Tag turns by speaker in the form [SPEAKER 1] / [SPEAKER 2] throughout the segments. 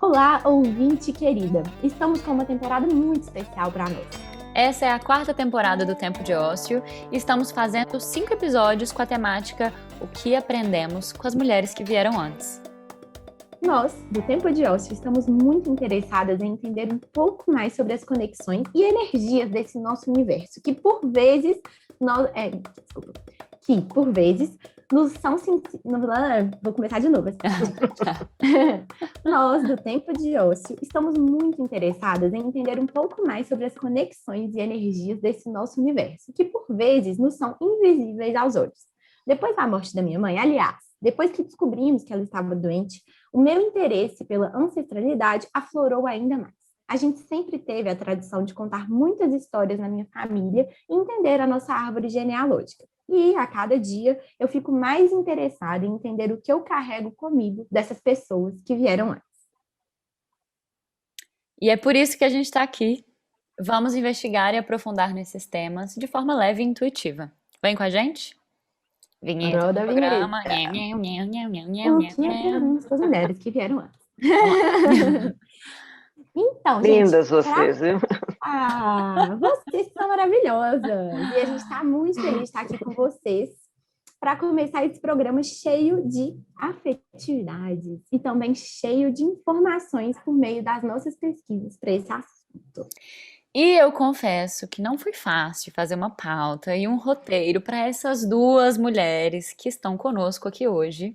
[SPEAKER 1] Olá, ouvinte querida! Estamos com uma temporada muito especial para nós.
[SPEAKER 2] Essa é a quarta temporada do Tempo de Ócio e estamos fazendo 5 episódios com a temática O que aprendemos com as mulheres que vieram antes.
[SPEAKER 1] Nós, do Tempo de Ócio, estamos muito interessadas em entender um pouco mais sobre as conexões e energias desse nosso universo, que por vezes nos são vou começar de novo. Nós, do Tempo de Ócio, estamos muito interessadas em entender um pouco mais sobre as conexões e energias desse nosso universo, que por vezes nos são invisíveis aos olhos. Depois da morte da minha mãe, aliás, depois que descobrimos que ela estava doente, o meu interesse pela ancestralidade aflorou ainda mais. A gente sempre teve a tradição de contar muitas histórias na minha família e entender a nossa árvore genealógica. E a cada dia eu fico mais interessada em entender o que eu carrego comigo dessas pessoas que vieram antes.
[SPEAKER 2] E é por isso que a gente está aqui. Vamos investigar e aprofundar nesses temas de forma leve e intuitiva. Vem com a gente? Vinheta do
[SPEAKER 1] Roda a
[SPEAKER 2] programa.
[SPEAKER 1] vinheta.
[SPEAKER 2] Nham, nham, nham, nham, nham,
[SPEAKER 1] O
[SPEAKER 2] nham,
[SPEAKER 1] que
[SPEAKER 2] nham.
[SPEAKER 1] aprendemos com as mulheres que vieram antes.
[SPEAKER 2] Vamos lá.
[SPEAKER 1] Então,
[SPEAKER 3] Lindas
[SPEAKER 1] gente,
[SPEAKER 3] vocês, viu?
[SPEAKER 1] vocês são maravilhosas! E a gente está muito feliz de estar aqui com vocês para começar esse programa cheio de afetividades e também cheio de informações por meio das nossas pesquisas para esse assunto.
[SPEAKER 2] E eu confesso que não foi fácil fazer uma pauta e um roteiro para essas duas mulheres que estão conosco aqui hoje,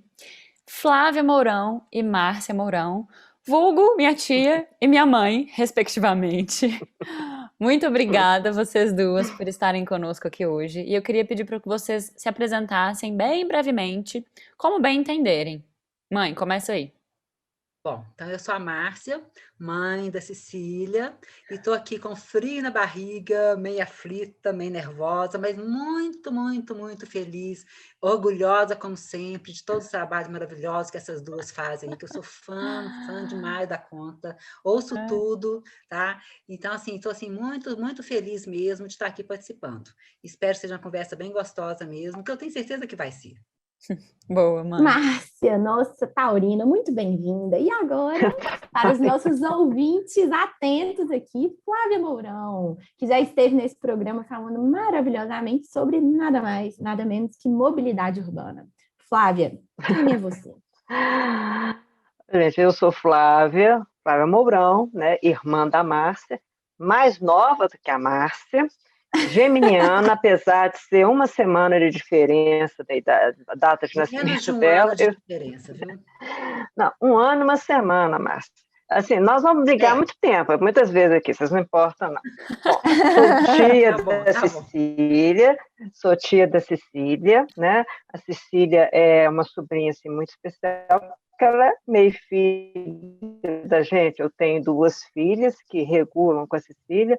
[SPEAKER 2] Flávia Mourão e Márcia Mourão, vulgo minha tia e minha mãe, respectivamente. Muito obrigada vocês duas por estarem conosco aqui hoje. E eu queria pedir para que vocês se apresentassem bem brevemente, como bem entenderem. Mãe, começa aí.
[SPEAKER 4] Bom, então eu sou a Márcia, mãe da Cecília, e estou aqui com frio na barriga, meio aflita, meio nervosa, mas muito, muito, muito feliz, orgulhosa, como sempre, de todos os trabalhos maravilhosos que essas duas fazem, que eu sou fã demais da conta, ouço tudo, tá? Então, assim, estou assim, muito, muito feliz mesmo de estar aqui participando. Espero que seja uma conversa bem gostosa mesmo, que eu tenho certeza que vai ser.
[SPEAKER 2] Boa, mãe.
[SPEAKER 1] Márcia, nossa taurina, muito bem-vinda. E agora, para os nossos ouvintes atentos aqui, Flávia Mourão, que já esteve nesse programa falando maravilhosamente sobre nada mais, nada menos que mobilidade urbana. Flávia, quem é você?
[SPEAKER 3] Gente, eu sou Flávia Mourão, né, irmã da Márcia, mais nova do que a Márcia, geminiana, apesar de ser uma semana de diferença da data de nascimento dela.
[SPEAKER 4] Diferença, viu?
[SPEAKER 3] Não, um ano e uma semana, Márcia. Assim, nós vamos brigar muito tempo, muitas vezes aqui, vocês não importam, não. Bom, sou tia da Cecília, sou tia da Cecília, né? A Cecília é uma sobrinha assim, muito especial, porque ela é meio filha da gente. Eu tenho duas filhas que regulam com a Cecília,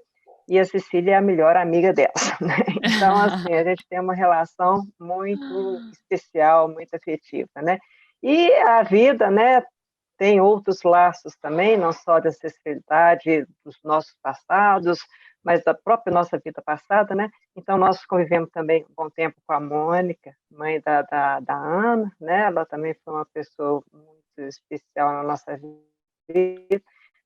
[SPEAKER 3] e a Cecília é a melhor amiga dela, né? Então, assim, a gente tem uma relação muito especial, muito afetiva, né? E a vida, né, tem outros laços também, não só da ancestralidade dos nossos passados, mas da própria nossa vida passada, né? Então, nós convivemos também um bom tempo com a Mônica, mãe da Ana, né? Ela também foi uma pessoa muito especial na nossa vida.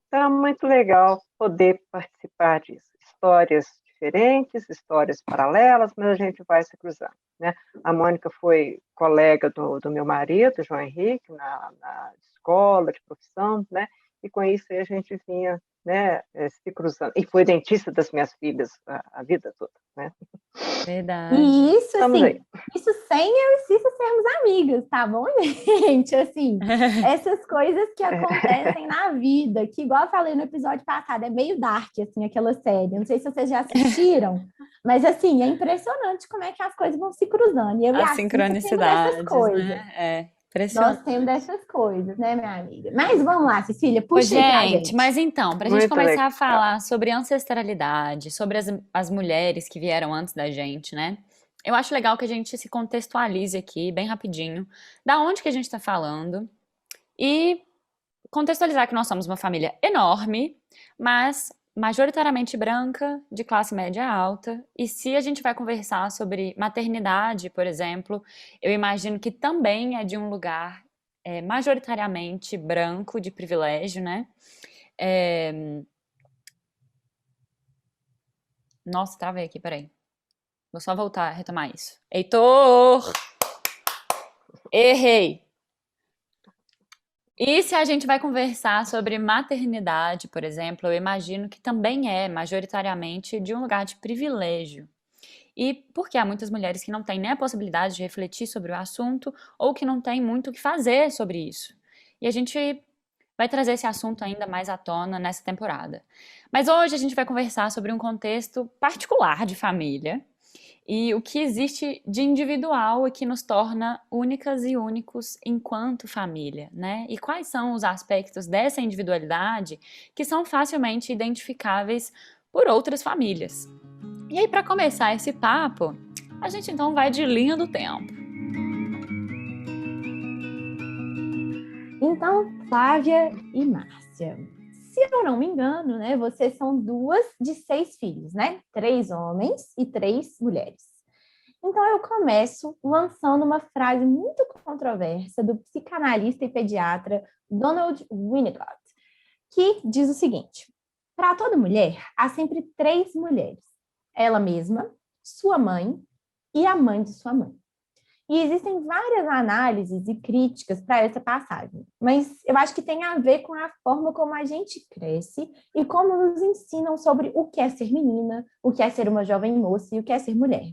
[SPEAKER 3] Então, é muito legal poder participar disso. Histórias diferentes, histórias paralelas, mas a gente vai se cruzando, né? A Mônica foi colega do meu marido, João Henrique, na escola de profissão, né? E com isso a gente vinha, né, se cruzando. E foi dentista das minhas filhas a vida toda, né?
[SPEAKER 2] Verdade.
[SPEAKER 1] E isso,
[SPEAKER 3] Estamos
[SPEAKER 1] assim,
[SPEAKER 3] aí.
[SPEAKER 1] isso sem eu e Cissa sermos amigas, tá bom, gente? Assim, essas coisas que acontecem na vida, que igual eu falei no episódio passado, é meio dark, assim, aquela série. Não sei se vocês já assistiram, mas, assim, é impressionante como é que as coisas vão se cruzando. E eu e a
[SPEAKER 2] As
[SPEAKER 1] Cissa temos dessas
[SPEAKER 2] sincronicidades,
[SPEAKER 1] coisas.
[SPEAKER 2] né? É,
[SPEAKER 1] Nós
[SPEAKER 2] impressionante.
[SPEAKER 1] temos dessas coisas, né, minha amiga? Mas vamos lá, Cecília,
[SPEAKER 2] Ô,
[SPEAKER 1] puxa aí pra
[SPEAKER 2] gente,
[SPEAKER 1] gente.
[SPEAKER 2] mas então, pra gente
[SPEAKER 3] Muito
[SPEAKER 2] começar
[SPEAKER 3] legal.
[SPEAKER 2] a falar sobre ancestralidade, sobre as mulheres que vieram antes da gente, né? Eu acho legal que a gente se contextualize aqui, bem rapidinho, da onde que a gente tá falando e contextualizar que nós somos uma família enorme, mas majoritariamente branca, de classe média alta. E se a gente vai conversar sobre maternidade, por exemplo, eu imagino que também é de um lugar majoritariamente branco, de privilégio, né? Nossa, travei aqui, peraí. Vou só voltar, retomar isso. Heitor! Errei! E se a gente vai conversar sobre maternidade, por exemplo, eu imagino que também é majoritariamente de um lugar de privilégio. E porque há muitas mulheres que não têm nem a possibilidade de refletir sobre o assunto ou que não têm muito o que fazer sobre isso. E a gente vai trazer esse assunto ainda mais à tona nessa temporada. Mas hoje a gente vai conversar sobre um contexto particular de família e o que existe de individual e que nos torna únicas e únicos enquanto família, né? E quais são os aspectos dessa individualidade que são facilmente identificáveis por outras famílias. E aí, para começar esse papo, a gente então vai de linha do tempo.
[SPEAKER 1] Então, Flávia e Márcia, se eu não me engano, né, vocês são 2 de 6 filhos, né? 3 homens e 3 mulheres. Então, eu começo lançando uma frase muito controversa do psicanalista e pediatra Donald Winnicott, que diz o seguinte: para toda mulher, há sempre 3 mulheres. Ela mesma, sua mãe e a mãe de sua mãe. E existem várias análises e críticas para essa passagem, mas eu acho que tem a ver com a forma como a gente cresce e como nos ensinam sobre o que é ser menina, o que é ser uma jovem moça e o que é ser mulher.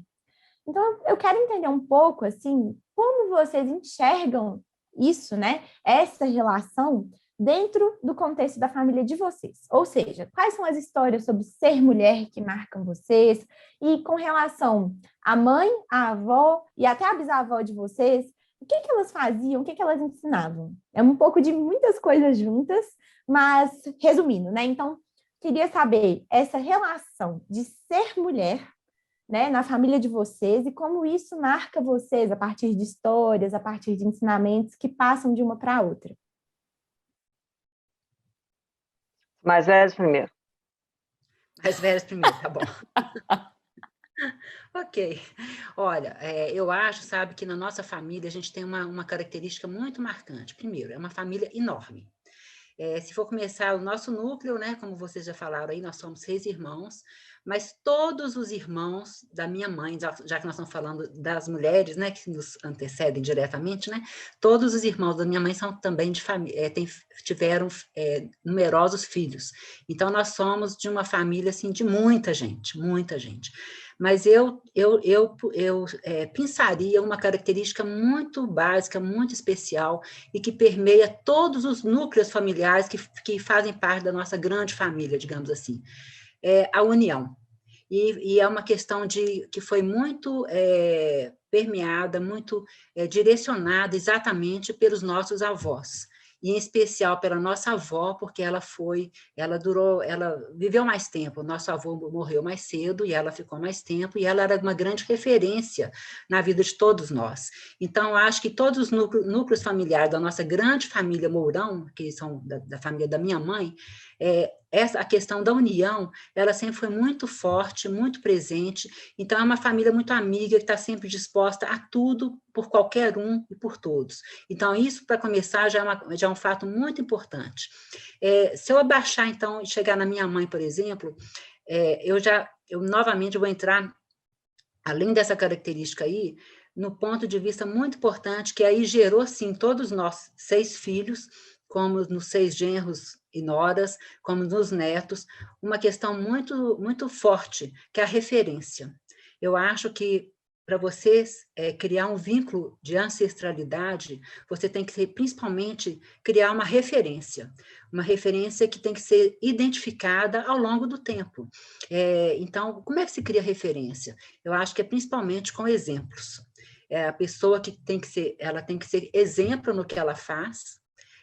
[SPEAKER 1] Então, eu quero entender um pouco, assim, como vocês enxergam isso, né? Essa relação dentro do contexto da família de vocês. Ou seja, quais são as histórias sobre ser mulher que marcam vocês? E com relação à mãe, à avó e até à bisavó de vocês, o que que elas faziam, o que que elas ensinavam? É um pouco de muitas coisas juntas, mas resumindo, né? Então, queria saber essa relação de ser mulher, né, na família de vocês e como isso marca vocês a partir de histórias, a partir de ensinamentos que passam de uma para a outra.
[SPEAKER 3] Mais velhos primeiro.
[SPEAKER 4] Mais velhas primeiro, tá bom. Ok. Olha, eu acho, sabe, que na nossa família a gente tem uma característica muito marcante. Primeiro, é uma família enorme. Se for começar o nosso núcleo, né, como vocês já falaram aí, nós somos 6 irmãos, mas todos os irmãos da minha mãe, já que nós estamos falando das mulheres, né, que nos antecedem diretamente, né, todos os irmãos da minha mãe são também de família, tiveram numerosos filhos. Então, nós somos de uma família, assim, de muita gente, muita gente. Mas eu pensaria uma característica muito básica, muito especial, e que permeia todos os núcleos familiares que fazem parte da nossa grande família, digamos assim. É a união. E é uma questão que foi muito permeada, muito direcionada exatamente pelos nossos avós. E em especial pela nossa avó, porque ela viveu mais tempo. O nosso avô morreu mais cedo e ela ficou mais tempo, e ela era uma grande referência na vida de todos nós. Então, acho que todos os núcleos familiares da nossa grande família Mourão, que são da família da minha mãe, a questão da união, ela sempre foi muito forte, muito presente. Então, é uma família muito amiga, que está sempre disposta a tudo, por qualquer um e por todos. Então, isso, para começar, já é um fato muito importante. Se eu abaixar, então, e chegar na minha mãe, por exemplo, eu novamente vou entrar, além dessa característica aí, no ponto de vista muito importante, que aí gerou, sim, todos nós 6 filhos, como nos 6 genros e noras, como nos netos, uma questão muito, muito forte, que é a referência. Eu acho que, para vocês criar um vínculo de ancestralidade, você tem que, principalmente, criar uma referência que tem que ser identificada ao longo do tempo. Então, como é que se cria referência? Eu acho que é principalmente com exemplos. A pessoa que ela tem que ser exemplo no que ela faz,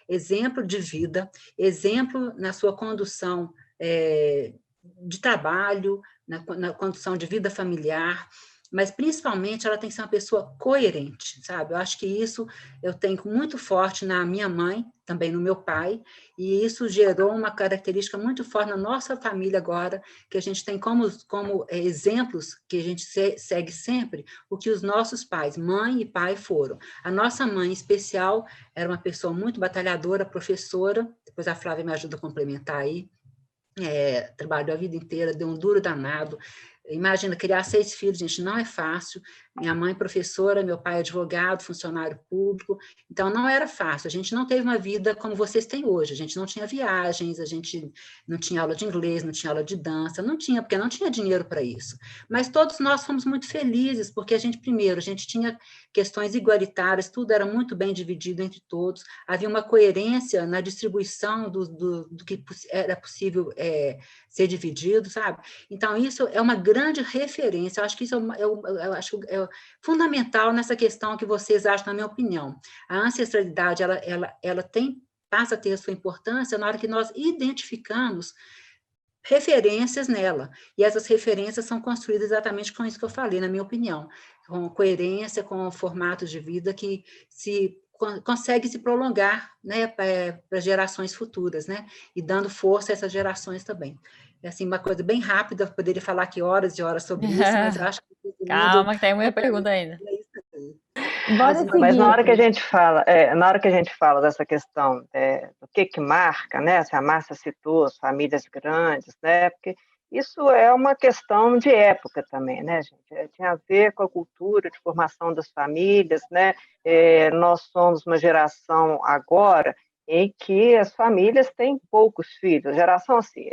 [SPEAKER 4] exemplo de vida, exemplo na sua condução de trabalho, na condução de vida familiar. mas principalmente ela tem que ser uma pessoa coerente, sabe? Eu acho que isso eu tenho muito forte na minha mãe, também no meu pai, e isso gerou uma característica muito forte na nossa família agora, que a gente tem como exemplos que a gente segue sempre, o que os nossos pais, mãe e pai, foram. A nossa mãe, em especial, era uma pessoa muito batalhadora, professora, depois a Flávia me ajuda a complementar aí, trabalhou a vida inteira, deu um duro danado. Imagina, criar 6 filhos, gente, não é fácil. Minha mãe professora, meu pai advogado, funcionário público, então não era fácil. A gente não teve uma vida como vocês têm hoje. A gente não tinha viagens, a gente não tinha aula de inglês, não tinha aula de dança, não tinha, porque não tinha dinheiro para isso. Mas todos nós fomos muito felizes, porque primeiro, a gente tinha questões igualitárias, tudo era muito bem dividido entre todos, havia uma coerência na distribuição do que era possível ser dividido, sabe? Então, isso é uma grande referência. Eu acho que isso eu acho fundamental nessa questão que vocês acham, na minha opinião. A ancestralidade, ela passa a ter a sua importância na hora que nós identificamos referências nela. E essas referências são construídas exatamente com isso que eu falei, na minha opinião, com coerência, com formatos de vida que consegue se prolongar, né, para gerações futuras, né, e dando força a essas gerações também. É assim, uma coisa bem rápida, eu poderia falar aqui horas e horas sobre isso, mas eu acho que
[SPEAKER 2] Calma, que tem muita pergunta ainda.
[SPEAKER 1] Bora
[SPEAKER 3] Mas na hora que a
[SPEAKER 1] seguir.
[SPEAKER 3] gente fala, na hora que a gente fala dessa questão do que marca, né? Se a Márcia citou as famílias grandes, né? Porque isso é uma questão de época também, né, gente? Tinha a ver com a cultura de formação das famílias, né? Nós somos uma geração agora em que as famílias têm poucos filhos, geração assim,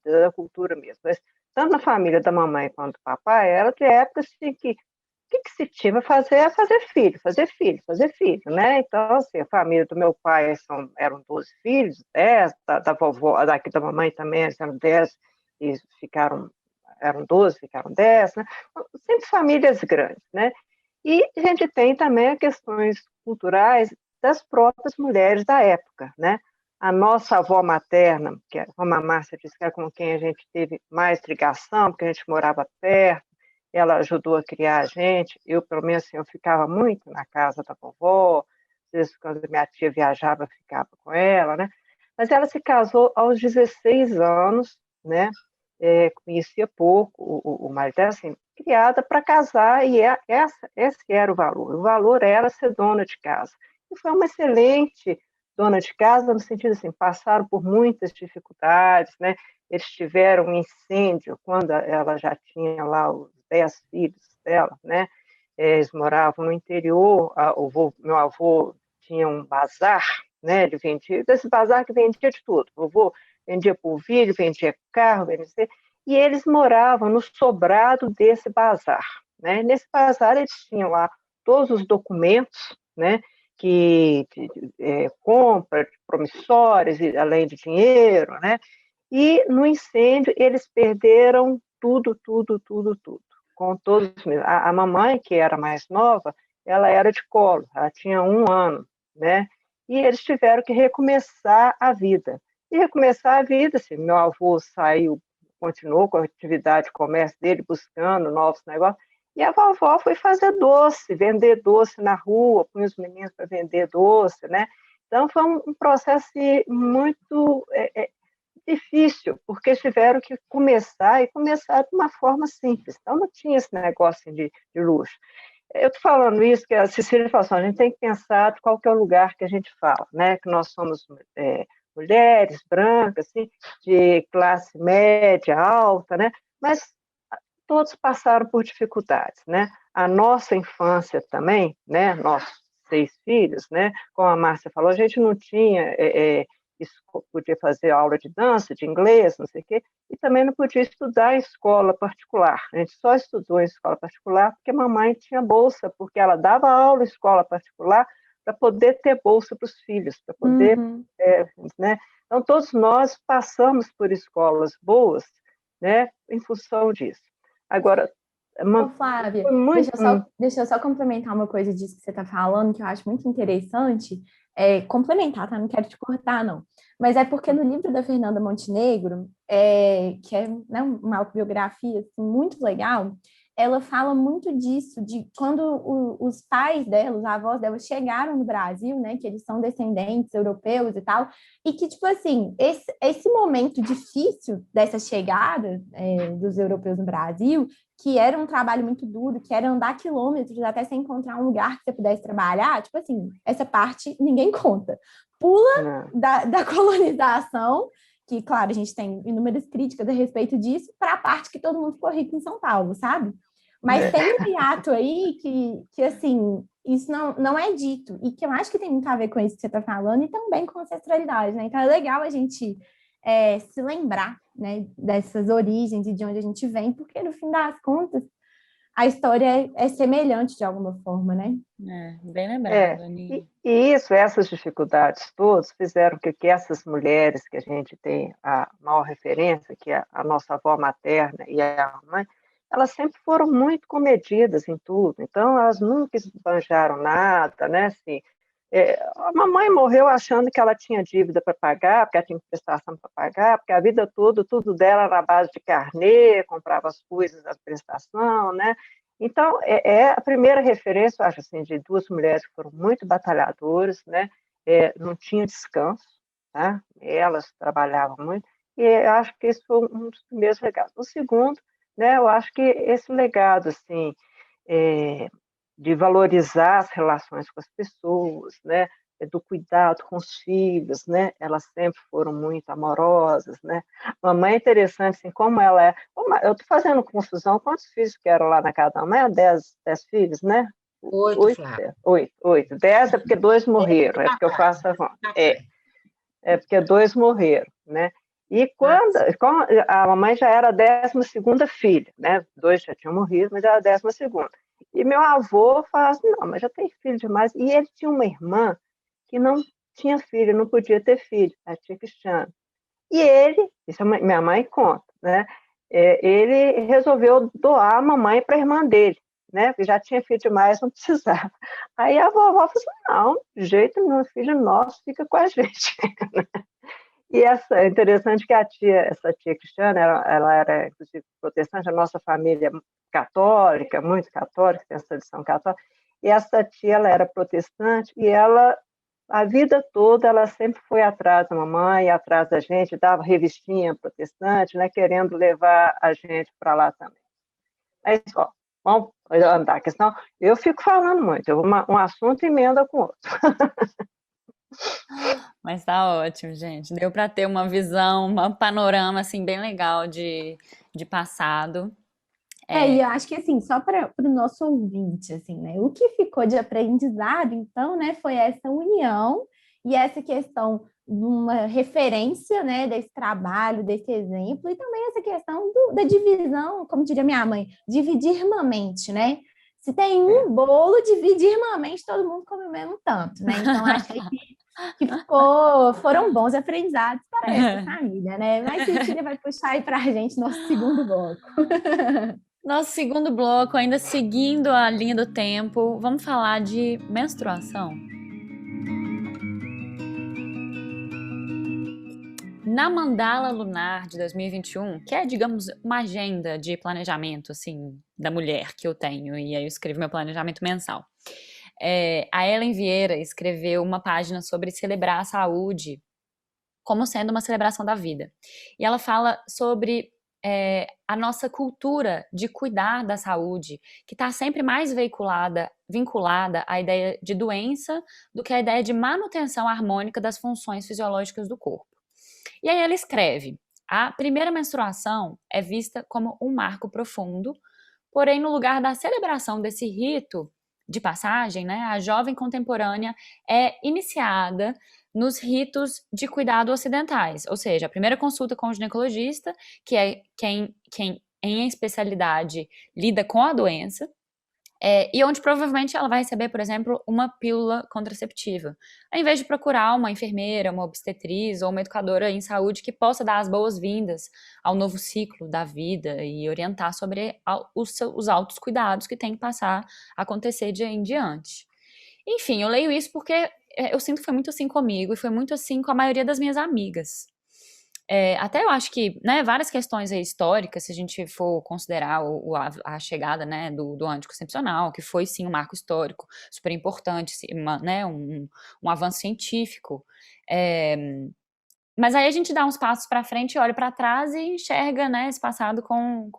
[SPEAKER 3] da cultura mesmo. Mas tanto na família da mamãe quanto do papai, era de épocas assim, que que se tinha a fazer é fazer filho, fazer filho, fazer filho, né? Então, assim, a família do meu pai eram 12 filhos, 10, da vovó, daqui da mamãe também eram 10, e eram 12, ficaram 10, né? Sempre famílias grandes, né? E a gente tem também questões culturais das próprias mulheres da época, né? A nossa avó materna, como a Márcia disse, que era com quem a gente teve mais ligação, porque a gente morava perto, ela ajudou a criar a gente. Eu, pelo menos, assim, eu ficava muito na casa da vovó, às vezes, quando minha tia viajava, eu ficava com ela, né? Mas ela se casou aos 16 anos, né? Conhecia pouco o marido dela, assim, criada para casar, e esse era o valor. O valor era ser dona de casa. E foi uma excelente dona de casa, no sentido assim, passaram por muitas dificuldades, né? Eles tiveram um incêndio quando ela já tinha lá os 10 filhos dela, né? Eles moravam no interior, meu avô tinha um bazar, né? Ele vendia, desse bazar que vendia de tudo. O vovô vendia polvilho, vendia carro, e eles moravam no sobrado desse bazar, né? Nesse bazar eles tinham lá todos os documentos, né? Compra, promissórios, além de dinheiro, né? E no incêndio eles perderam tudo, tudo, tudo, tudo. Com todos a mamãe, que era mais nova, ela era de colo, ela tinha 1 ano, né? E eles tiveram que recomeçar a vida. E recomeçar a vida, assim, meu avô saiu, continuou com a atividade de comércio dele, buscando novos negócios, e a vovó foi fazer doce, vender doce na rua, põe os meninos para vender doce, né? Então, foi um processo muito difícil, porque tiveram que começar de uma forma simples. Então, não tinha esse negócio de luxo. Eu estou falando isso, que a Cecília falou assim, a gente tem que pensar de qual que é o lugar que a gente fala, né? Que nós somos mulheres brancas, assim, de classe média, alta, né? Mas todos passaram por dificuldades, né? A nossa infância também, né? Nossos 6 filhos, né? Como a Márcia falou, a gente não tinha podia fazer aula de dança, de inglês, não sei o quê, e também não podia estudar em escola particular. A gente só estudou em escola particular porque a mamãe tinha bolsa, porque ela dava aula em escola particular para poder ter bolsa para os filhos, para poder, né? Então, todos nós passamos por escolas boas, né, em função disso. Agora,
[SPEAKER 1] Ô, Flávia, deixa eu só complementar uma coisa disso que você está falando, que eu acho muito interessante. Complementar, tá? Não quero te cortar, não. Mas é porque no livro da Fernanda Montenegro, que é, né, uma autobiografia assim, muito legal, ela fala muito disso, de quando os pais dela, os avós dela chegaram no Brasil, né, que eles são descendentes europeus e tal, e que, tipo assim, esse momento difícil dessa chegada dos europeus no Brasil, que era um trabalho muito duro, que era andar quilômetros até você encontrar um lugar que você pudesse trabalhar, tipo assim, essa parte ninguém conta. Pula da colonização, que, claro, a gente tem inúmeras críticas a respeito disso, para a parte que todo mundo ficou rico em São Paulo, sabe? Mas tem um hiato aí que assim, isso não é dito, e que eu acho que tem muito a ver com isso que você está falando, e também com ancestralidade, né? Então é legal a gente se lembrar, né, dessas origens e de onde a gente vem, porque no fim das contas, a história é semelhante de alguma forma, né?
[SPEAKER 2] Bem lembrado,
[SPEAKER 3] E
[SPEAKER 2] Aninha.
[SPEAKER 3] isso, essas dificuldades todas fizeram que essas mulheres que a gente tem a maior referência, que é a nossa avó materna e a mãe, elas sempre foram muito comedidas em tudo, então elas nunca esbanjaram nada, né? Assim, a mamãe morreu achando que ela tinha dívida para pagar, porque ela tinha prestação para pagar, porque a vida toda, tudo dela era à base de carnê, comprava as coisas da prestação, né? Então, é a primeira referência, eu acho, assim, de duas mulheres que foram muito batalhadoras, né? Não tinha descanso, tá? Elas trabalhavam muito, e eu acho que esse foi um dos primeiros legados. O segundo, né, eu acho que esse legado, assim, é, de valorizar as relações com as pessoas, né, do cuidado com os filhos, né, elas sempre foram muito amorosas, né. Mamãe é interessante, assim, como ela é. Eu estou fazendo confusão, quantos filhos que eram lá na casa da mamãe? 10 filhos, né?
[SPEAKER 4] 8,
[SPEAKER 3] Oito,
[SPEAKER 4] Flávia.
[SPEAKER 3] oito. 10 é porque 2 morreram, é porque eu faço a conta. É porque 2 morreram, né? E quando a mamãe já era a 12ª filha, né? 2 já tinham morrido, mas era a 12ª. E meu avô fala assim, não, mas já tem filho demais. E ele tinha uma irmã que não tinha filho, não podia ter filho, a tia Cristiana. E ele, isso minha mãe conta, né? Ele resolveu doar a mamãe para a irmã dele, né? Porque já tinha filho demais, não precisava. Aí a vovó falou assim, não, de jeito nenhum, filho nosso fica com a gente. E é interessante que essa tia Cristiana, ela era, inclusive, protestante, a nossa família católica, muito católica, tem essa tradição católica, e essa tia, ela era protestante, e ela, a vida toda, ela sempre foi atrás da mamãe, atrás da gente, dava revistinha protestante, né, querendo levar a gente para lá também. Aí, ó, vamos andar, porque senão eu fico falando muito, um assunto emenda com o outro.
[SPEAKER 2] Mas tá ótimo, gente. Deu para ter uma visão, um panorama assim bem legal de passado.
[SPEAKER 1] E eu acho que assim, só para o nosso ouvinte, assim, né? O que ficou de aprendizado, então, né, foi essa união e essa questão de uma referência, né, desse trabalho, desse exemplo, e também essa questão da divisão, como diria minha mãe, dividir irmãmente, né? Se tem um bolo, divide irmãmente, todo mundo come o mesmo tanto, né? Então, acho que foram bons aprendizados para essa família, né? Mas Cecília vai puxar aí para a gente nosso segundo bloco.
[SPEAKER 2] Nosso segundo bloco, ainda seguindo a linha do tempo, vamos falar de menstruação. Na Mandala Lunar de 2021, que é, digamos, uma agenda de planejamento, assim, da mulher que eu tenho, e aí eu escrevo meu planejamento mensal. A Ellen Vieira escreveu uma página sobre celebrar a saúde como sendo uma celebração da vida. E ela fala sobre a nossa cultura de cuidar da saúde, que está sempre mais vinculada à ideia de doença do que à ideia de manutenção harmônica das funções fisiológicas do corpo. E aí ela escreve: a primeira menstruação é vista como um marco profundo, porém, no lugar da celebração desse rito de passagem, né, a jovem contemporânea é iniciada nos ritos de cuidado ocidentais, ou seja, a primeira consulta com o ginecologista, que é quem em especialidade lida com a doença, e onde provavelmente ela vai receber, por exemplo, uma pílula contraceptiva, ao invés de procurar uma enfermeira, uma obstetriz ou uma educadora em saúde que possa dar as boas-vindas ao novo ciclo da vida e orientar sobre os altos cuidados que tem que passar a acontecer de aí em diante. Enfim, eu leio isso porque eu sinto que foi muito assim comigo e foi muito assim com a maioria das minhas amigas. Até eu acho que, né, várias questões aí históricas, se a gente for considerar a chegada, né, do anticoncepcional, que foi sim um marco histórico super importante, né, um avanço científico. Mas aí a gente dá uns passos para frente, olha para trás e enxerga, né, esse passado com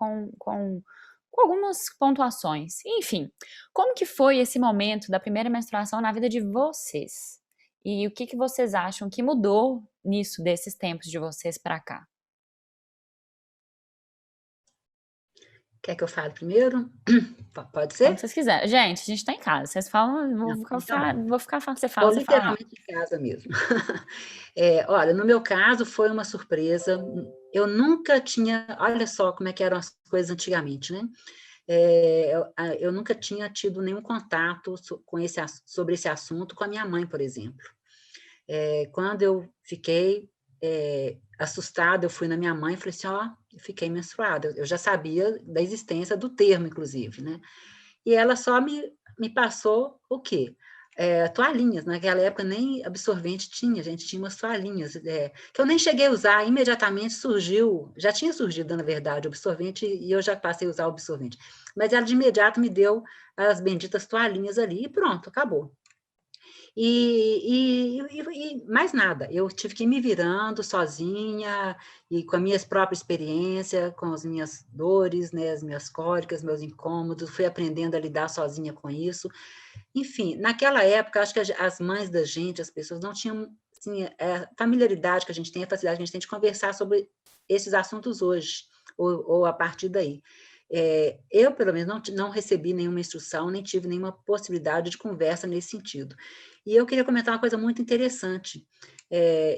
[SPEAKER 2] algumas pontuações. Enfim, como que foi esse momento da primeira menstruação na vida de vocês? E o que que vocês acham que mudou nisso, desses tempos de vocês para cá?
[SPEAKER 4] Quer que eu fale primeiro? Pode
[SPEAKER 2] Como
[SPEAKER 4] ser?
[SPEAKER 2] vocês quiserem. Gente, a gente tá em casa. Vocês falam,
[SPEAKER 4] Não, tá bom.
[SPEAKER 2] vou ficar falando, você
[SPEAKER 4] Estou
[SPEAKER 2] fala, você fala, não.
[SPEAKER 4] literalmente em casa mesmo. Olha, no meu caso foi uma surpresa. Eu nunca tinha, olha só como é que eram as coisas antigamente, né? Eu nunca tinha tido nenhum contato sobre esse assunto com a minha mãe, por exemplo. Quando eu fiquei assustada, eu fui na minha mãe e falei assim, eu fiquei menstruada. Eu já sabia da existência do termo, inclusive, né? E ela só me passou o quê? Toalhinhas. Naquela época nem absorvente tinha, a gente tinha umas toalhinhas, que eu nem cheguei a usar, imediatamente surgiu, já tinha surgido, na verdade, o absorvente, e eu já passei a usar o absorvente. Mas ela de imediato me deu as benditas toalhinhas ali, e pronto, acabou. E mais nada, eu tive que ir me virando sozinha, e com a minha própria experiência, com as minhas dores, né, as minhas cólicas, meus incômodos, fui aprendendo a lidar sozinha com isso. Enfim, naquela época, acho que as mães da gente, as pessoas não tinham assim, a familiaridade que a gente tem, a facilidade que a gente tem de conversar sobre esses assuntos hoje, ou a partir daí. Eu, pelo menos, não recebi nenhuma instrução, nem tive nenhuma possibilidade de conversa nesse sentido. E eu queria comentar uma coisa muito interessante.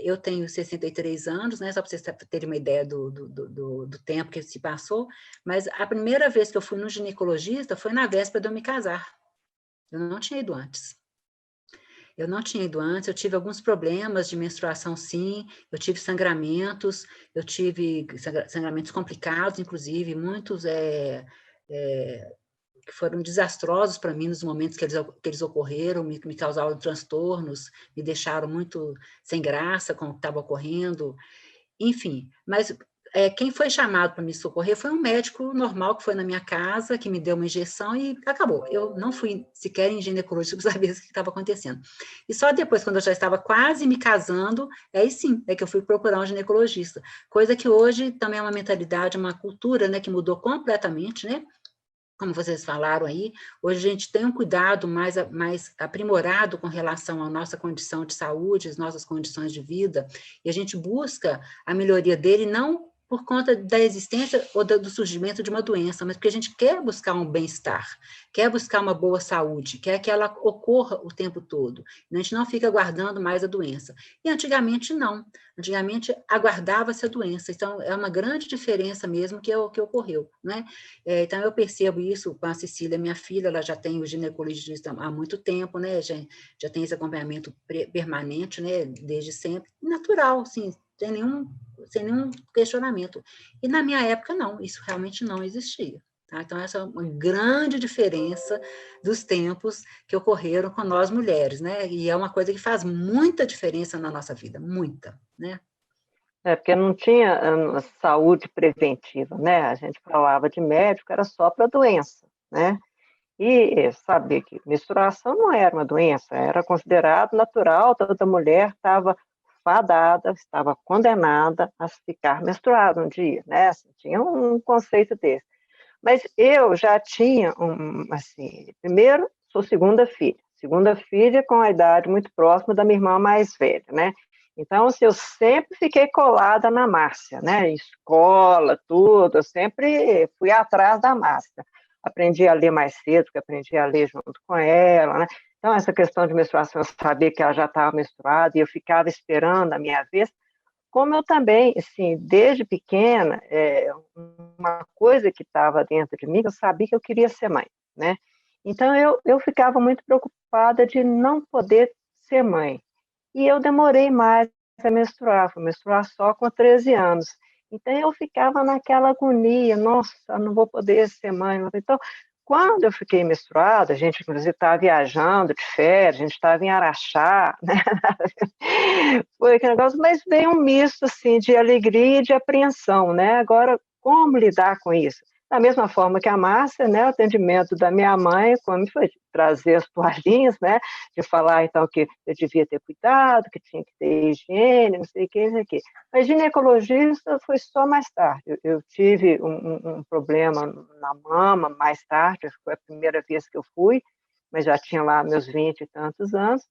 [SPEAKER 4] Eu tenho 63 anos, né, só para vocês terem uma ideia do tempo que se passou, mas a primeira vez que eu fui no ginecologista foi na véspera de eu me casar. Eu não tinha ido antes. Eu tive alguns problemas de menstruação, sim, eu tive sangramentos, eu tive sangramentos complicados, inclusive, muitos que foram desastrosos para mim nos momentos que eles ocorreram, me causaram transtornos, me deixaram muito sem graça com o que estava ocorrendo, enfim, mas quem foi chamado para me socorrer foi um médico normal que foi na minha casa, que me deu uma injeção e acabou. Eu não fui sequer em ginecologista para saber o que estava acontecendo. E só depois, quando eu já estava quase me casando, aí sim, que eu fui procurar um ginecologista. Coisa que hoje também é uma mentalidade, uma cultura, né, que mudou completamente, né? Como vocês falaram aí, hoje a gente tem um cuidado mais aprimorado com relação à nossa condição de saúde, as nossas condições de vida, e a gente busca a melhoria dele não por conta da existência ou do surgimento de uma doença, mas porque a gente quer buscar um bem-estar, quer buscar uma boa saúde, quer que ela ocorra o tempo todo. A gente não fica aguardando mais a doença. E antigamente não. Antigamente aguardava-se a doença. Então, é uma grande diferença mesmo que ocorreu, né? Então, eu percebo isso com a Cecília, minha filha, ela já tem o ginecologista há muito tempo, né? Já tem esse acompanhamento permanente, né? Desde sempre. Natural, sim, sem nenhum questionamento. E na minha época, não, isso realmente não existia. Tá? Então, essa é uma grande diferença dos tempos que ocorreram com nós mulheres, né? E é uma coisa que faz muita diferença na nossa vida, muita, né?
[SPEAKER 3] Porque não tinha saúde preventiva, né? A gente falava de médico, era só para doença, né? E saber que menstruação não era uma doença, era considerado natural, toda mulher estava fadada, estava condenada a ficar menstruada um dia, né? Assim, tinha um conceito desse. Mas eu já tinha, assim, primeiro, sou segunda filha com a idade muito próxima da minha irmã mais velha, né? Então, assim, eu sempre fiquei colada na Márcia, né? Escola, tudo, eu sempre fui atrás da Márcia. Aprendi a ler mais cedo, porque aprendi a ler junto com ela, né? Então, essa questão de menstruação, eu sabia que ela já estava menstruada e eu ficava esperando a minha vez. Como eu também, assim, desde pequena, uma coisa que estava dentro de mim, eu sabia que eu queria ser mãe, né? Então, eu ficava muito preocupada de não poder ser mãe. E eu demorei mais a menstruar, fui menstruar só com 13 anos. Então, eu ficava naquela agonia, nossa, não vou poder ser mãe. Então, quando eu fiquei menstruada, a gente, inclusive, estava viajando de férias, a gente estava em Araxá, né? Foi aquele negócio, mas veio um misto, assim, de alegria e de apreensão, né? Agora, como lidar com isso? Da mesma forma que a Márcia, né, o atendimento da minha mãe, como foi trazer as toalhinhas, né, de falar, então, que eu devia ter cuidado, que tinha que ter higiene, não sei o que, não sei o que. Mas ginecologista foi só mais tarde. Eu tive um problema na mama mais tarde, foi a primeira vez que eu fui, mas já tinha lá meus 20 e tantos anos.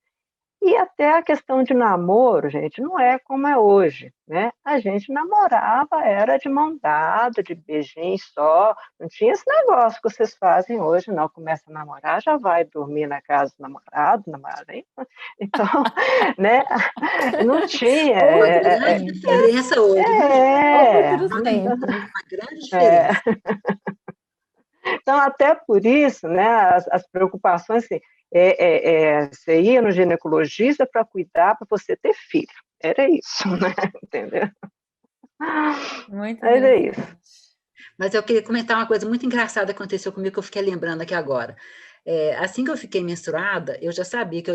[SPEAKER 3] E até a questão de namoro, gente, não é como é hoje, né? A gente namorava, era de mão dada, de beijinho só, não tinha esse negócio que vocês fazem hoje, não. Começa a namorar, já vai dormir na casa do namorado, namoradinha. Então, né? Não tinha.
[SPEAKER 4] Uma grande diferença hoje, viu, gente?
[SPEAKER 1] Outros tempos.
[SPEAKER 4] Uma grande
[SPEAKER 3] É.
[SPEAKER 4] diferença.
[SPEAKER 3] Então, até por isso, né, as preocupações, assim, você ia no ginecologista para cuidar, para você ter filho. Era isso, né? Entendeu?
[SPEAKER 2] Muito
[SPEAKER 3] Mas é
[SPEAKER 2] interessante.
[SPEAKER 3] isso.
[SPEAKER 4] Mas eu queria comentar uma coisa muito engraçada que aconteceu comigo, que eu fiquei lembrando aqui agora. Assim que eu fiquei menstruada, eu já sabia que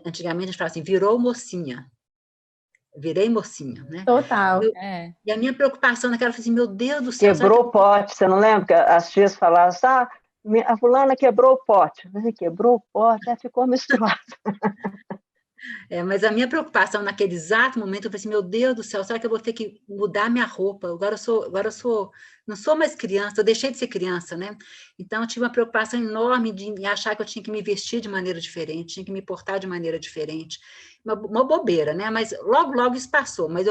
[SPEAKER 4] antigamente a gente falava assim, virou mocinha. Virei mocinha, né?
[SPEAKER 1] Total.
[SPEAKER 4] E a minha preocupação naquela foi assim, meu Deus do céu,
[SPEAKER 3] Quebrou o pote, você não lembra? Que as tias falavam assim, a fulana quebrou o pote. Mas quebrou o pote, ela ficou menstruada.
[SPEAKER 4] Mas a minha preocupação naquele exato momento, eu falei assim, meu Deus do céu, será que eu vou ter que mudar minha roupa? Agora eu sou, não sou mais criança, eu deixei de ser criança, né? Então eu tive uma preocupação enorme de achar que eu tinha que me vestir de maneira diferente, tinha que me portar de maneira diferente. Uma bobeira, né? Mas logo isso passou, mas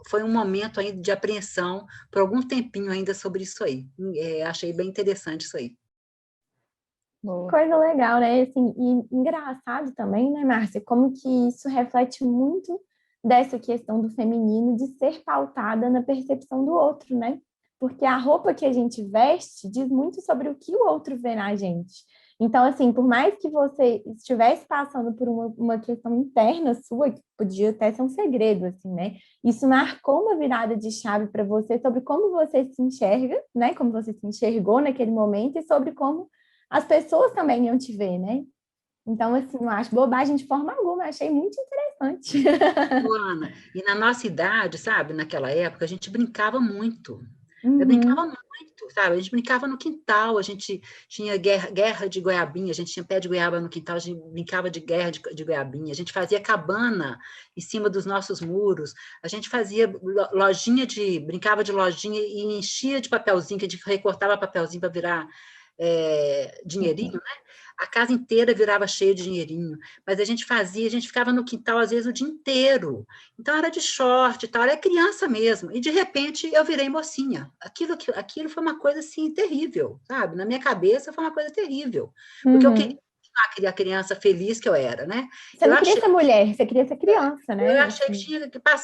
[SPEAKER 4] foi um momento ainda de apreensão por algum tempinho ainda sobre isso aí. Achei bem interessante isso aí.
[SPEAKER 1] Coisa legal, né? Assim, e engraçado também, né, Márcia? Como que isso reflete muito dessa questão do feminino de ser pautada na percepção do outro, né? Porque a roupa que a gente veste diz muito sobre o que o outro vê na gente. Então, assim, por mais que você estivesse passando por uma questão interna sua, que podia até ser um segredo, assim, né? Isso marcou uma virada de chave para você sobre como você se enxerga, né? Como você se enxergou naquele momento e sobre como as pessoas também iam te ver, né? Então, assim, não acho bobagem de forma alguma, achei muito interessante.
[SPEAKER 4] Ana, e na nossa idade, sabe, naquela época, a gente brincava muito. Eu brincava
[SPEAKER 1] Uhum.
[SPEAKER 4] muito, sabe? A gente brincava no quintal, a gente tinha guerra de goiabinha, a gente tinha pé de goiaba no quintal, a gente brincava de guerra de goiabinha, a gente fazia cabana em cima dos nossos muros, a gente fazia brincava de lojinha e enchia de papelzinho, que a gente recortava papelzinho para virar dinheirinho, né? A casa inteira virava cheia de dinheirinho, mas a gente ficava no quintal às vezes o dia inteiro. Então era de short e tal, era criança mesmo. E de repente eu virei mocinha. Aquilo foi uma coisa assim terrível, sabe? Na minha cabeça foi uma coisa terrível, porque eu queria a criança feliz que eu era, né?
[SPEAKER 1] Você não queria ser mulher, você queria ser criança, né?
[SPEAKER 4] Eu achei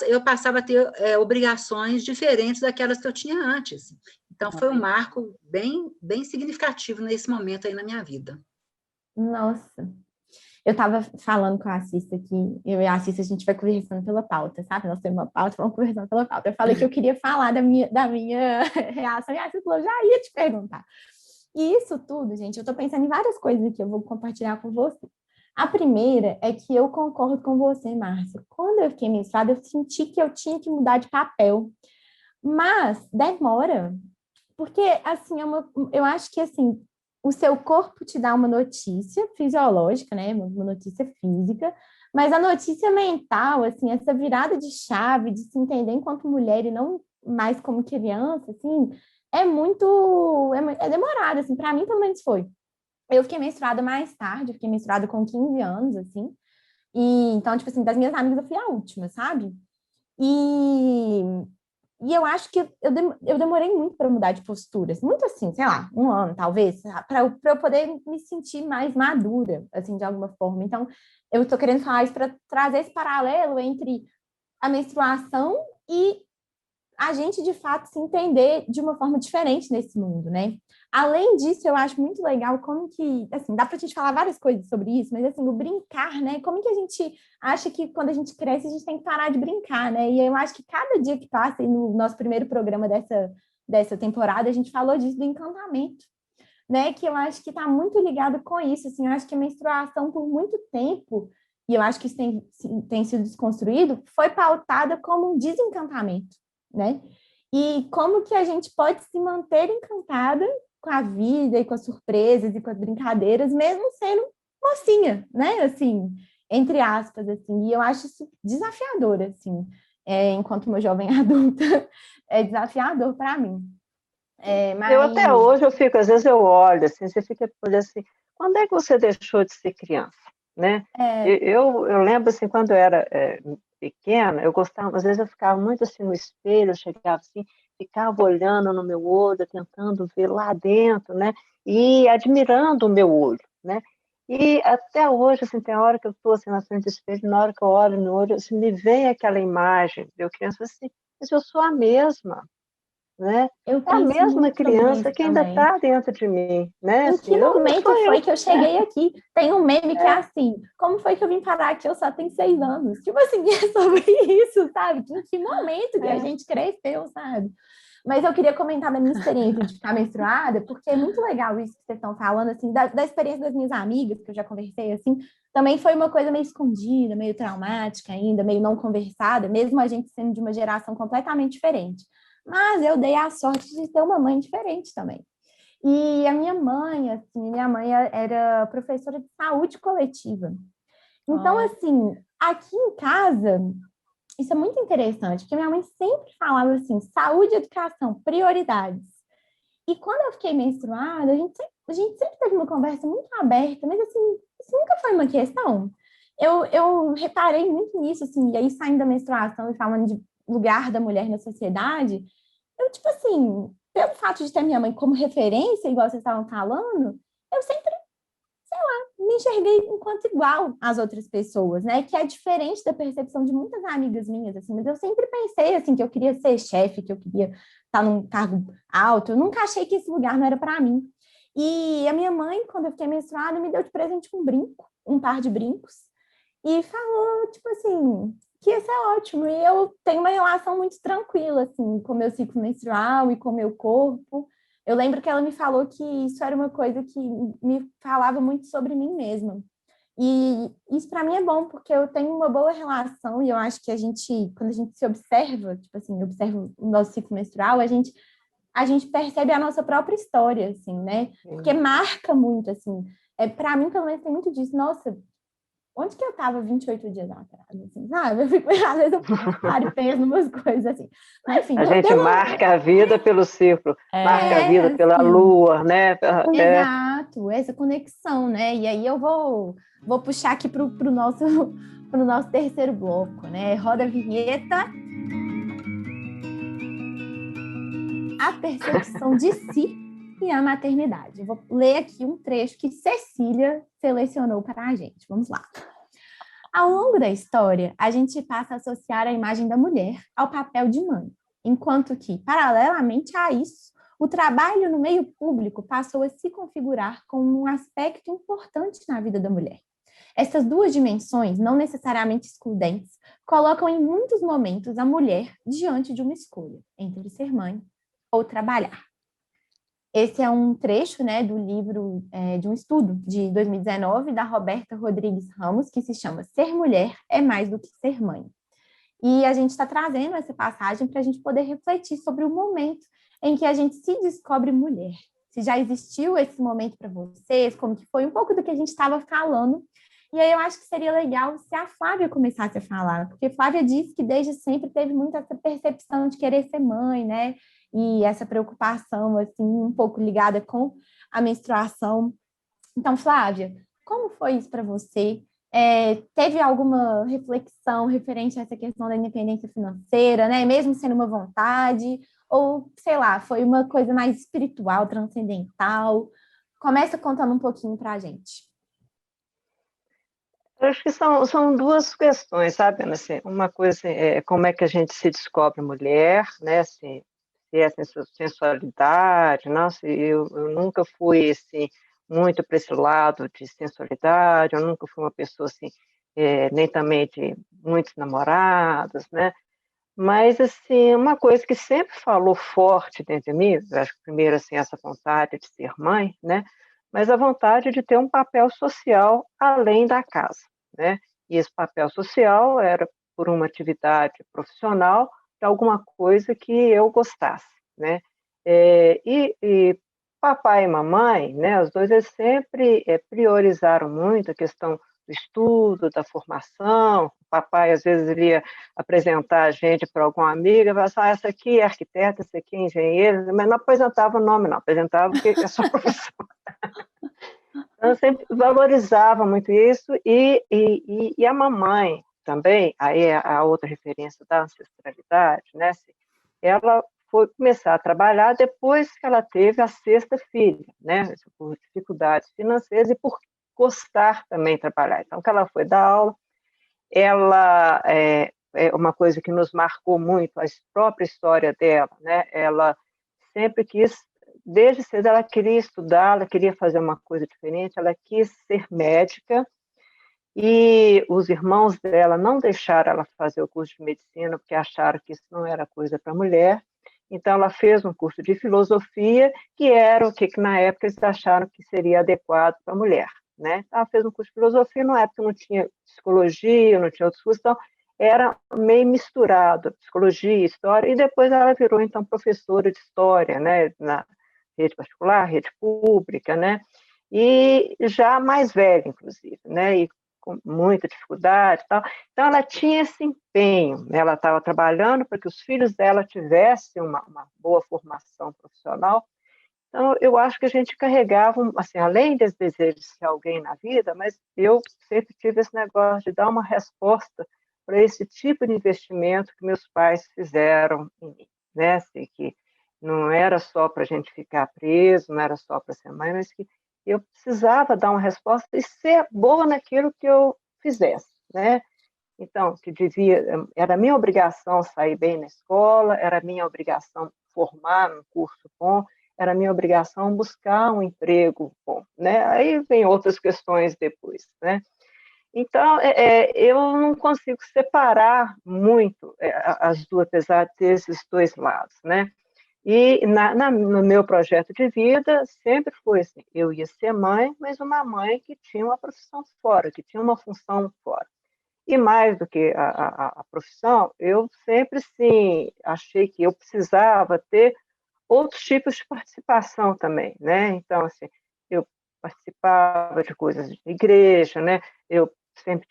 [SPEAKER 4] eu passava a ter obrigações diferentes daquelas que eu tinha antes. Então foi um marco bem significativo nesse momento aí na minha vida.
[SPEAKER 1] Nossa. Eu estava falando com a Cissa que eu e a Cissa, a gente vai conversando pela pauta, sabe? Nós temos uma pauta, vamos conversando pela pauta. Eu falei que eu queria falar da minha reação, e a Cissa falou, já ia te perguntar. E isso tudo, gente, eu estou pensando em várias coisas aqui, eu vou compartilhar com você. A primeira é que eu concordo com você, Márcia. Quando eu fiquei menstruada, eu senti que eu tinha que mudar de papel. Mas demora, porque, assim, eu acho que, assim, o seu corpo te dá uma notícia fisiológica, né? Uma notícia física, mas a notícia mental, assim, essa virada de chave, de se entender enquanto mulher e não mais como criança, assim, é demorado, assim, para mim, pelo menos foi. Eu fiquei menstruada mais tarde, fiquei menstruada com 15 anos, assim, e então, tipo assim, das minhas amigas eu fui a última, sabe? E e eu acho que eu demorei muito para mudar de posturas, muito assim, sei lá, um ano talvez, para eu poder me sentir mais madura, assim, de alguma forma. Então, eu estou querendo falar isso para trazer esse paralelo entre a menstruação e a gente, de fato, se entender de uma forma diferente nesse mundo, né? Além disso, eu acho muito legal como que, assim, dá para a gente falar várias coisas sobre isso, mas, assim, o brincar, né? Como que a gente acha que quando a gente cresce, a gente tem que parar de brincar, né? E eu acho que cada dia que passa, e no nosso primeiro programa dessa temporada, a gente falou disso, do encantamento, né? Que eu acho que está muito ligado com isso, assim, eu acho que a menstruação, por muito tempo, e eu acho que isso tem sido desconstruído, foi pautada como um desencantamento, né? E como que a gente pode se manter encantada com a vida e com as surpresas e com as brincadeiras, mesmo sendo mocinha, né? Assim, entre aspas, assim. E eu acho isso desafiador, assim, enquanto uma jovem adulta, é desafiador para mim.
[SPEAKER 3] Eu até hoje, eu fico, às vezes eu olho assim, você fica olhando assim, quando é que você deixou de ser criança, né? Eu lembro assim, quando eu era pequena, eu gostava, às vezes eu ficava muito assim no espelho, eu chegava assim, ficava olhando no meu olho, tentando ver lá dentro, né? E admirando o meu olho, né? E até hoje, assim, tem hora que eu estou assim, na frente do espelho, na hora que eu olho no olho, assim, me vem aquela imagem de eu criança assim, mas eu sou a mesma, né?
[SPEAKER 1] Eu
[SPEAKER 3] É a
[SPEAKER 1] penso
[SPEAKER 3] mesma
[SPEAKER 1] muito sobre
[SPEAKER 3] criança
[SPEAKER 1] isso
[SPEAKER 3] que ainda
[SPEAKER 1] também.
[SPEAKER 3] está dentro de mim, né?
[SPEAKER 1] Em
[SPEAKER 3] Assim,
[SPEAKER 1] que
[SPEAKER 3] eu não
[SPEAKER 1] momento
[SPEAKER 3] sou
[SPEAKER 1] foi
[SPEAKER 3] eu.
[SPEAKER 1] que eu cheguei aqui? Tem um meme que é assim, como foi que eu vim parar aqui? Eu só tenho 6 anos. Tipo assim, é sobre isso, sabe? Em que momento que a gente cresceu, sabe? Mas eu queria comentar da minha experiência de ficar menstruada, porque é muito legal isso que vocês estão falando, assim, da experiência das minhas amigas, que eu já conversei, assim, também foi uma coisa meio escondida, meio traumática ainda, meio não conversada, mesmo a gente sendo de uma geração completamente diferente. Mas eu dei a sorte de ter uma mãe diferente também. E a minha mãe, assim, minha mãe era professora de saúde coletiva. Então, assim, aqui em casa, isso é muito interessante, porque minha mãe sempre falava assim, saúde e educação, prioridades. E quando eu fiquei menstruada, a gente sempre teve uma conversa muito aberta, mas assim, isso nunca foi uma questão. Eu reparei muito nisso, assim, e aí saindo da menstruação e falando de lugar da mulher na sociedade, eu, tipo assim, pelo fato de ter minha mãe como referência, igual vocês estavam falando, eu sempre me enxerguei enquanto igual às outras pessoas, né? Que é diferente da percepção de muitas amigas minhas, assim, mas eu sempre pensei, assim, que eu queria ser chefe, que eu queria estar num cargo alto, eu nunca achei que esse lugar não era para mim. E a minha mãe, quando eu fiquei menstruada, me deu de presente um brinco, um par de brincos, e falou, tipo assim, que ia ser ótimo. E eu tenho uma relação muito tranquila, assim, com o meu ciclo menstrual e com o meu corpo. Eu lembro que ela me falou que isso era uma coisa que me falava muito sobre mim mesma. E isso para mim é bom, porque eu tenho uma boa relação e eu acho que quando a gente se observa, tipo assim, observa o nosso ciclo menstrual, a gente percebe a nossa própria história, assim, né? Porque marca muito, assim. Para mim, pelo menos, tem muito disso. Nossa, onde que eu estava 28 dias atrás, assim, sabe? Às vezes eu paro e penso em umas coisas assim. Mas, enfim,
[SPEAKER 3] A gente marca a vida pelo ciclo, marca a vida pela
[SPEAKER 1] assim,
[SPEAKER 3] lua, né?
[SPEAKER 1] exato, essa conexão, né? E aí eu vou puxar aqui pro nosso terceiro bloco, né? Roda a vinheta. A percepção de si e a maternidade. Eu vou ler aqui um trecho que Cecília selecionou para a gente. Vamos lá. Ao longo da história, a gente passa a associar a imagem da mulher ao papel de mãe, enquanto que, paralelamente a isso, o trabalho no meio público passou a se configurar como um aspecto importante na vida da mulher. Essas duas dimensões, não necessariamente excludentes, colocam em muitos momentos a mulher diante de uma escolha entre ser mãe ou trabalhar. Esse é um trecho, né, do livro de um estudo de 2019 da Roberta Rodrigues Ramos, que se chama Ser Mulher é Mais do que Ser Mãe. E a gente está trazendo essa passagem para a gente poder refletir sobre o momento em que a gente se descobre mulher. Se já existiu esse momento para vocês, como que foi um pouco do que a gente estava falando. E aí eu acho que seria legal se a Flávia começasse a falar, porque Flávia disse que desde sempre teve muito essa percepção de querer ser mãe, né? E essa preocupação, assim, um pouco ligada com a menstruação. Então, Flávia, como foi isso para você? Teve alguma reflexão referente a essa questão da independência financeira, né? Mesmo sendo uma vontade, ou, sei lá, foi uma coisa mais espiritual, transcendental? Começa contando um pouquinho para a gente.
[SPEAKER 3] Eu acho que são duas questões, sabe, Ana? Assim, uma coisa assim, é como é que a gente se descobre mulher, né? Assim, se é sensualidade, não, se eu nunca fui assim, muito para esse lado de sensualidade, eu nunca fui uma pessoa assim, nem também de muitos namorados, né? Mas, assim, uma coisa que sempre falou forte dentro de mim, eu acho que primeiro, assim, essa vontade de ser mãe, né, mas a vontade de ter um papel social além da casa, né. E esse papel social era por uma atividade profissional, de alguma coisa que eu gostasse, né. E papai e mamãe, né, os 2 eles sempre, priorizaram muito a questão do estudo, da formação. O papai, às vezes, ele ia apresentar a gente para alguma amiga, falava assim: essa aqui é arquiteta, essa aqui é engenheira, mas não apresentava o nome não, apresentava o que é sua profissão. Então eu sempre valorizava muito isso e a mamãe também, aí é a outra referência da ancestralidade, né, assim, ela foi começar a trabalhar depois que ela teve a sexta filha, né, por dificuldades financeiras e por gostar também de trabalhar. Então que ela foi dar aula, ela é uma coisa que nos marcou muito, a própria história dela, né, ela sempre quis, desde cedo ela queria estudar, ela queria fazer uma coisa diferente, ela quis ser médica, e os irmãos dela não deixaram ela fazer o curso de medicina, porque acharam que isso não era coisa para mulher, então ela fez um curso de filosofia, que era o que na época eles acharam que seria adequado para a mulher, né. Ela fez um curso de filosofia, na época não tinha psicologia, não tinha outros cursos, então era meio misturado, psicologia, história, e depois ela virou, então, professora de história, né, na rede particular, rede pública, né, e já mais velha, inclusive, né, e com muita dificuldade e tal. Então ela tinha esse empenho, né, ela estava trabalhando para que os filhos dela tivessem uma boa formação profissional. Então eu acho que a gente carregava, assim, além desse desejo de ser alguém na vida, mas eu sempre tive esse negócio de dar uma resposta para esse tipo de investimento que meus pais fizeram em mim, né, assim, que não era só para a gente ficar preso, não era só para ser mãe, mas que eu precisava dar uma resposta e ser boa naquilo que eu fizesse, né. Então, que devia, era minha obrigação sair bem na escola, era minha obrigação formar num curso bom, era minha obrigação buscar um emprego bom, né. Aí vem outras questões depois, né. Então, eu não consigo separar muito, as duas, apesar de ter esses 2 lados, né. E no meu projeto de vida sempre foi assim, eu ia ser mãe, mas uma mãe que tinha uma profissão fora, que tinha uma função fora. E mais do que a profissão, eu sempre, sim, achei que eu precisava ter outros tipos de participação também, né. Então, assim, eu participava de coisas de igreja, né, eu sempre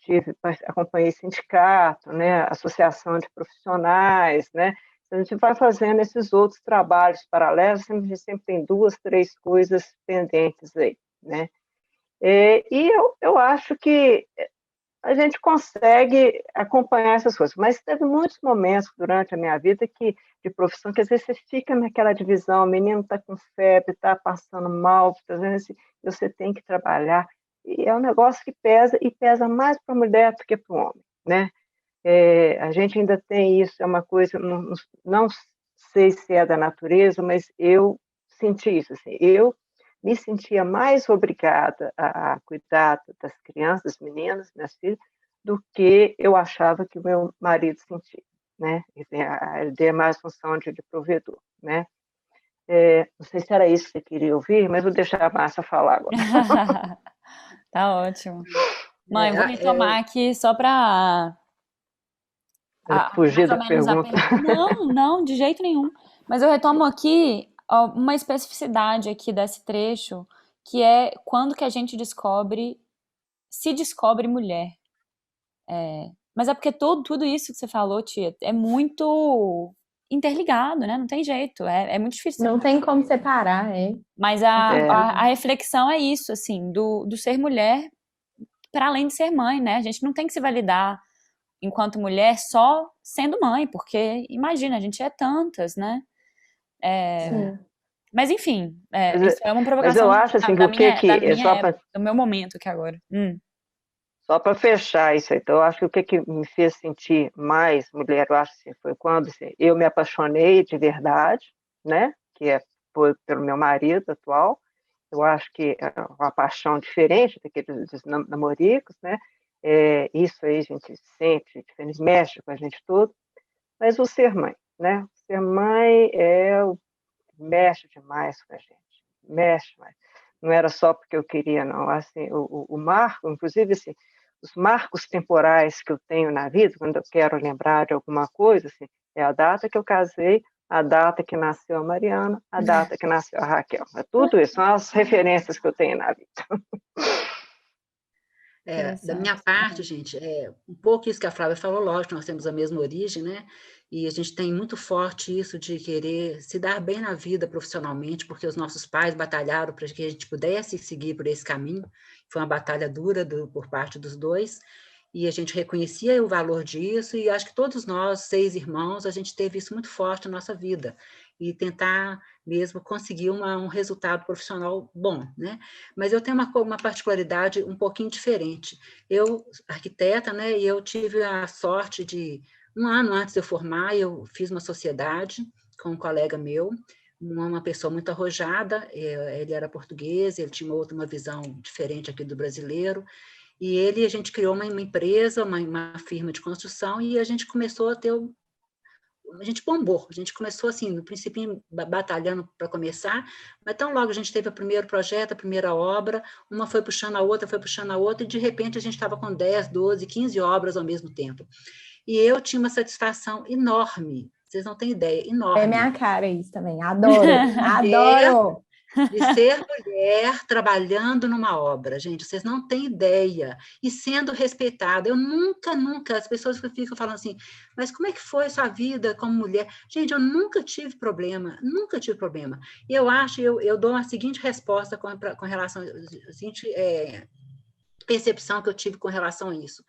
[SPEAKER 3] acompanhei sindicato, né, associação de profissionais, né. A gente vai fazendo esses outros trabalhos paralelos, sempre a gente sempre tem 2, 3 coisas pendentes aí, né. E eu acho que a gente consegue acompanhar essas coisas, mas teve muitos momentos durante a minha vida que de profissão, que às vezes você fica naquela divisão, o menino está com febre, está passando mal, às vezes você tem que trabalhar, e é um negócio que pesa, e pesa mais para a mulher do que para o homem, né. A gente ainda tem isso, é uma coisa, não sei se é da natureza, mas eu senti isso, assim, eu me sentia mais obrigada a cuidar das crianças, das meninas, minhas filhas, do que eu achava que o meu marido sentia, né. Ele tem mais função de provedor, né. Não sei se era isso que você queria ouvir, mas vou deixar a Márcia falar agora.
[SPEAKER 2] Tá ótimo. Mãe,
[SPEAKER 4] É,
[SPEAKER 2] eu vou retomar aqui só para
[SPEAKER 3] Fugir
[SPEAKER 2] mais ou
[SPEAKER 3] da
[SPEAKER 2] menos a
[SPEAKER 3] pergunta.
[SPEAKER 2] pergunta. Não, não, de jeito nenhum. Mas eu retomo aqui ó, uma especificidade aqui desse trecho, que é quando que a gente descobre, se descobre mulher. Mas é porque tudo isso que você falou, tia, é muito interligado, né? Não tem jeito. É muito difícil
[SPEAKER 1] Não
[SPEAKER 2] separar.
[SPEAKER 1] tem como separar, é.
[SPEAKER 2] Mas
[SPEAKER 3] É,
[SPEAKER 2] a reflexão é isso, assim, do ser mulher para além de ser mãe, né? A gente não tem que se validar enquanto mulher só sendo mãe, porque imagina, a gente é tantas, né?
[SPEAKER 3] é.
[SPEAKER 1] Sim.
[SPEAKER 2] Mas enfim,
[SPEAKER 3] Mas,
[SPEAKER 2] isso é uma
[SPEAKER 3] mas
[SPEAKER 2] provocação
[SPEAKER 3] eu acho assim que o que
[SPEAKER 2] da
[SPEAKER 3] que
[SPEAKER 2] minha época, do meu momento aqui agora.
[SPEAKER 3] só para fechar isso aí, então eu acho que o que que me fez sentir mais mulher, eu acho assim, foi quando, assim, eu me apaixonei de verdade, né, que foi pelo meu marido atual. Eu acho que é uma paixão diferente daqueles dos namoricos, né, isso aí a gente sente diferente, mexe com a gente tudo. Mas o ser mãe, né? Ser mãe mexe demais com a gente, mexe demais. Não era só porque eu queria, não. Assim, o marco, inclusive, assim, os marcos temporais que eu tenho na vida, quando eu quero lembrar de alguma coisa, assim, é a data que eu casei, a data que nasceu a Mariana, a data que nasceu a Raquel. É tudo isso, são as referências que eu tenho na vida.
[SPEAKER 4] Da minha parte, gente, um pouco isso que a Flávia falou, lógico, nós temos a mesma origem, né? E a gente tem muito forte isso de querer se dar bem na vida profissionalmente, porque os nossos pais batalharam para que a gente pudesse seguir por esse caminho. Foi uma batalha dura por parte dos dois, e a gente reconhecia o valor disso, e acho que todos nós, 6 irmãos, a gente teve isso muito forte na nossa vida, e tentar mesmo conseguir um resultado profissional bom, né? Mas eu tenho uma particularidade um pouquinho diferente. Eu, arquiteta, né, e eu tive a sorte de, um ano antes de eu formar, eu fiz uma sociedade com um colega meu, uma pessoa muito arrojada, ele era português, ele tinha uma visão diferente aqui do brasileiro, e a gente criou uma empresa, uma firma de construção, e a gente começou a ter a gente bombou, a gente começou assim, no princípio batalhando para começar, mas tão logo a gente teve o primeiro projeto, a primeira obra, uma foi puxando a outra, e de repente a gente estava com 10, 12, 15 obras ao mesmo tempo. E eu tinha uma satisfação enorme, vocês não têm ideia,
[SPEAKER 1] É
[SPEAKER 4] enorme.
[SPEAKER 1] minha cara isso também, adoro, adoro!
[SPEAKER 4] De ser mulher trabalhando numa obra, gente, vocês não têm ideia, e sendo respeitada. Eu nunca, as pessoas ficam falando assim, mas como é que foi a sua vida como mulher? Gente, eu nunca tive problema. E eu acho, eu dou a seguinte resposta com relação, a seguinte percepção que eu tive com relação a isso.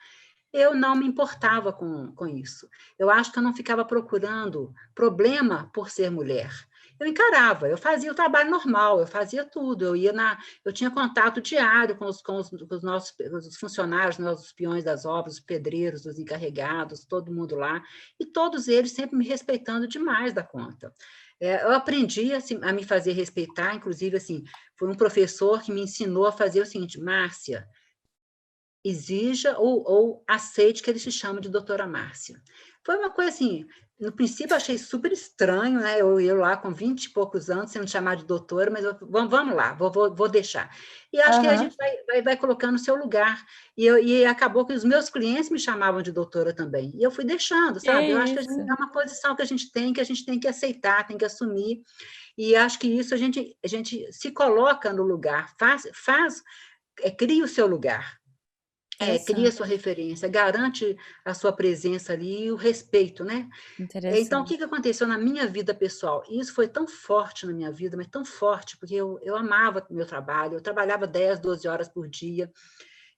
[SPEAKER 4] Eu não me importava com isso. Eu acho que eu não ficava procurando problema por ser mulher. Eu encarava, eu fazia o trabalho normal, eu fazia tudo. Eu tinha contato diário com os nossos os funcionários, os peões das obras, os pedreiros, os encarregados, todo mundo lá, e todos eles sempre me respeitando demais da conta. Eu aprendi assim, a me fazer respeitar, inclusive assim, foi um professor que me ensinou a fazer o seguinte: Márcia, exija ou aceite que ele se chama de doutora Márcia. Foi uma coisa assim, no princípio eu achei super estranho, né? Eu lá com 20 e poucos anos sendo chamada de doutora, mas vamos lá, vou deixar. E acho que a gente vai colocando no seu lugar. E acabou que os meus clientes me chamavam de doutora também. E eu fui deixando, sabe? Eu acho que é uma posição que a gente tem que aceitar, tem que assumir. E acho que isso a gente se coloca no lugar, cria o seu lugar. Cria a sua referência, garante a sua presença ali e o respeito, né? Então, o que aconteceu na minha vida pessoal? Isso foi tão forte na minha vida, mas tão forte, porque eu amava o meu trabalho, eu trabalhava 10, 12 horas por dia,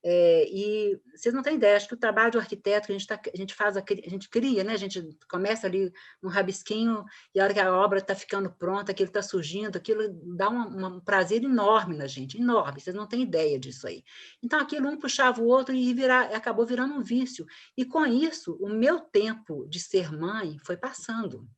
[SPEAKER 4] e vocês não têm ideia, acho que o trabalho do arquiteto, a gente cria, né? A gente começa ali um rabisquinho, e a hora que a obra está ficando pronta, aquilo está surgindo, aquilo dá um prazer enorme na gente, enorme, vocês não têm ideia disso aí. Então, aquilo um puxava o outro e acabou virando um vício. E com isso, o meu tempo de ser mãe foi passando.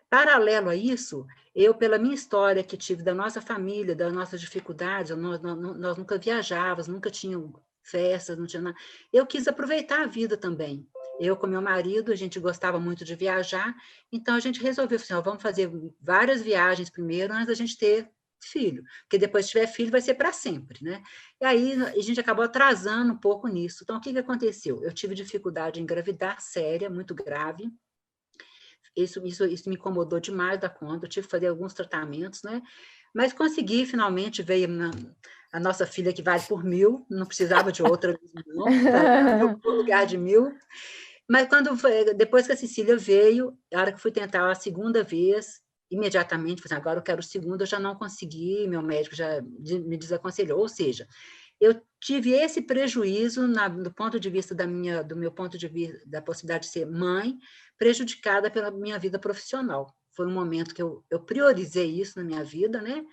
[SPEAKER 4] Paralelo a isso, eu, pela minha história que tive da nossa família, das nossas dificuldades, nós nunca viajávamos, nunca tínhamos festas, não tinha nada. Eu quis aproveitar a vida também. Eu com meu marido, a gente gostava muito de viajar, então a gente resolveu assim, vamos fazer várias viagens primeiro, antes da gente ter filho, porque depois que tiver filho vai ser para sempre, né? E aí a gente acabou atrasando um pouco nisso. Então, o que aconteceu? Eu tive dificuldade em engravidar, séria, muito grave. Isso me incomodou demais da conta, eu tive que fazer alguns tratamentos, né? Mas consegui, finalmente, veio a nossa filha que vale por 1.000, não precisava de outra, não, para o lugar de 1.000. Mas depois que a Cecília veio, a hora que fui tentar a segunda vez, imediatamente, falei, agora eu quero o segundo, eu já não consegui, meu médico já me desaconselhou, ou seja, eu tive esse prejuízo do ponto de vista do meu ponto de vista da possibilidade de ser mãe, prejudicada pela minha vida profissional. Foi um momento que eu priorizei isso na minha vida, né?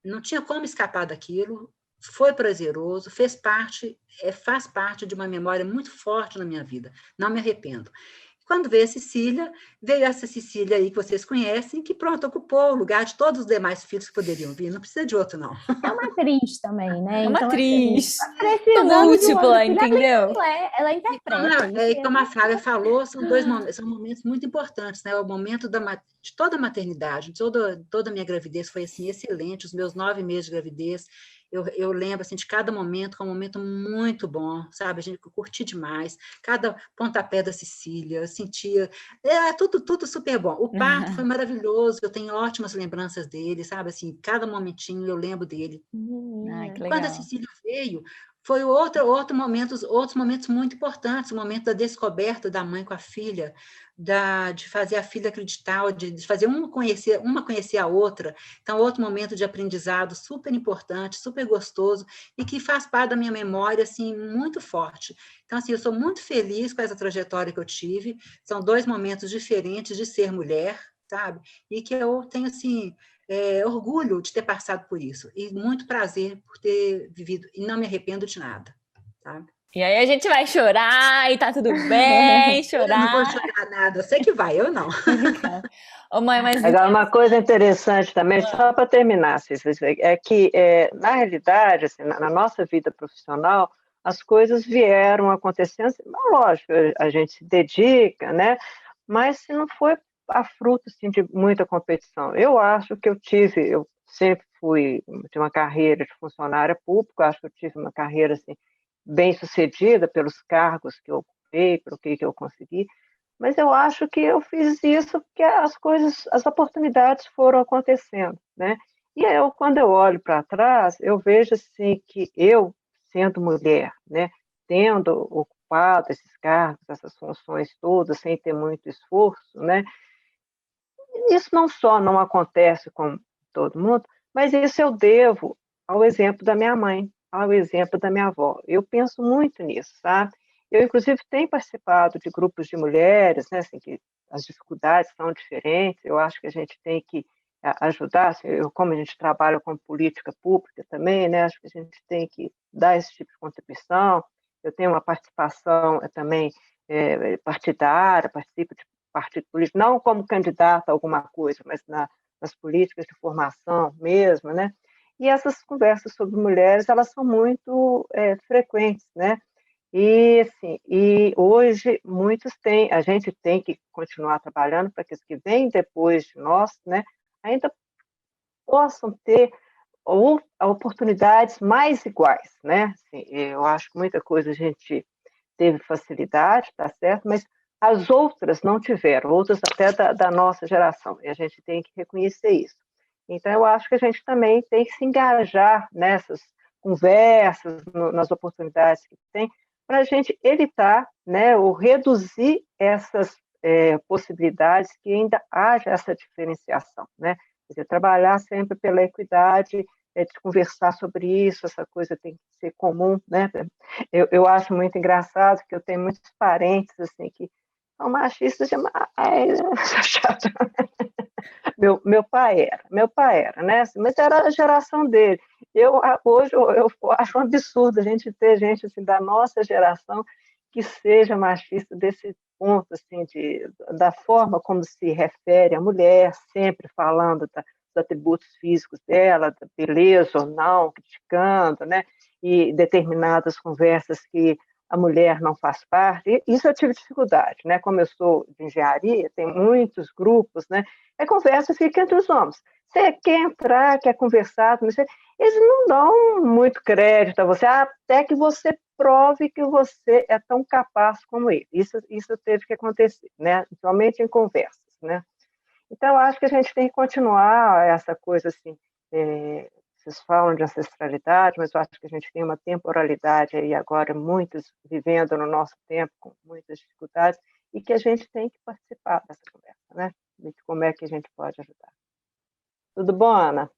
[SPEAKER 4] Não tinha como escapar daquilo, foi prazeroso, faz parte de uma memória muito forte na minha vida, não me arrependo. Quando veio essa Cecília aí que vocês conhecem, que pronto, ocupou o lugar de todos os demais filhos que poderiam vir, não precisa de outro, não.
[SPEAKER 1] É uma atriz também, né?
[SPEAKER 2] É uma
[SPEAKER 1] Então, assim,
[SPEAKER 2] atriz.
[SPEAKER 1] tá precisando de um outro
[SPEAKER 2] Múltipla,
[SPEAKER 1] filho,
[SPEAKER 2] entendeu?
[SPEAKER 1] ela interpreta isso.
[SPEAKER 4] E como a Flávia falou, são momentos muito importantes, né? O momento de toda a maternidade, toda a minha gravidez foi assim, excelente, os meus 9 meses de gravidez, eu lembro assim, de cada momento, que é um momento muito bom, sabe? A gente curti demais, cada pontapé da Cecília, eu sentia, tudo super bom. O parto foi maravilhoso, eu tenho ótimas lembranças dele, sabe? Assim, cada momentinho eu lembro dele.
[SPEAKER 2] Ai, que
[SPEAKER 4] Quando a
[SPEAKER 2] legal.
[SPEAKER 4] Cecília veio, foi outros momentos muito importantes, o momento da descoberta da mãe com a filha, de fazer a filha acreditar, de fazer uma conhecer a outra. Então, outro momento de aprendizado super importante, super gostoso, e que faz parte da minha memória, assim, muito forte. Então, assim, eu sou muito feliz com essa trajetória que eu tive, são 2 momentos diferentes de ser mulher, sabe? E que eu tenho, assim, orgulho de ter passado por isso, e muito prazer por ter vivido, e não me arrependo de nada, sabe?
[SPEAKER 2] E aí a gente vai chorar e tá tudo bem,
[SPEAKER 4] Eu não vou
[SPEAKER 2] chorar.
[SPEAKER 4] chorar nada, eu sei que vai, eu não.
[SPEAKER 2] Ô, mãe, mas
[SPEAKER 3] Agora, uma coisa interessante também, só para terminar, Cícero, é que, na realidade, assim, na nossa vida profissional, as coisas vieram acontecendo, assim, lógico, a gente se dedica, né? Mas se não foi a fruto assim, de muita competição. Eu acho que eu sempre de uma carreira de funcionária pública, acho que eu tive uma carreira assim, bem sucedida pelos cargos que eu ocupei, pelo que eu consegui, mas eu acho que eu fiz isso porque as oportunidades foram acontecendo, né? E quando eu olho para trás, eu vejo assim que eu, sendo mulher, né, tendo ocupado esses cargos, essas funções todas, sem ter muito esforço, né? Isso não só não acontece com todo mundo, mas isso eu devo ao exemplo da minha mãe, ao exemplo da minha avó. Eu penso muito nisso, sabe? Eu, inclusive, tenho participado de grupos de mulheres, né, assim, que as dificuldades são diferentes, eu acho que a gente tem que ajudar, assim, como a gente trabalha com política pública também, né, acho que a gente tem que dar esse tipo de contribuição. Eu tenho uma participação também partidária, participo de partido político, não como candidata a alguma coisa, mas nas políticas de formação mesmo, né? E essas conversas sobre mulheres, elas são muito frequentes, né? E, assim, e hoje a gente tem que continuar trabalhando para que os que vêm depois de nós, né, ainda possam ter oportunidades mais iguais, né? Assim, eu acho que muita coisa a gente teve facilidade, tá certo? Mas as outras não tiveram, outras até da nossa geração, e a gente tem que reconhecer isso. Então, eu acho que a gente também tem que se engajar nessas conversas, nas oportunidades que tem, para a gente evitar, né, ou reduzir essas possibilidades que ainda haja essa diferenciação, né? Quer dizer, trabalhar sempre pela equidade, de conversar sobre isso, essa coisa tem que ser comum, né? Eu acho muito engraçado que eu tenho muitos parentes assim que são machistas demais. Chato. Meu pai era, né? Mas era a geração dele. Hoje eu acho um absurdo a gente ter gente assim da nossa geração que seja machista desse ponto, assim, da forma como se refere à mulher, sempre falando dos atributos físicos dela, da beleza ou não, criticando, né? E determinadas conversas que a mulher não faz parte. Isso eu tive dificuldade, né? Como eu sou de engenharia, tem muitos grupos, né? A conversa fica entre os homens. Você quer entrar, quer conversar, eles não dão muito crédito a você, até que você prove que você é tão capaz como ele. Isso teve que acontecer, né? Somente em conversas, né? Então, eu acho que a gente tem que continuar essa coisa assim. Vocês falam de ancestralidade, mas eu acho que a gente tem uma temporalidade aí agora, muitos vivendo no nosso tempo com muitas dificuldades, e que a gente tem que participar dessa conversa, né? De como é que a gente pode ajudar. Tudo bom, Ana?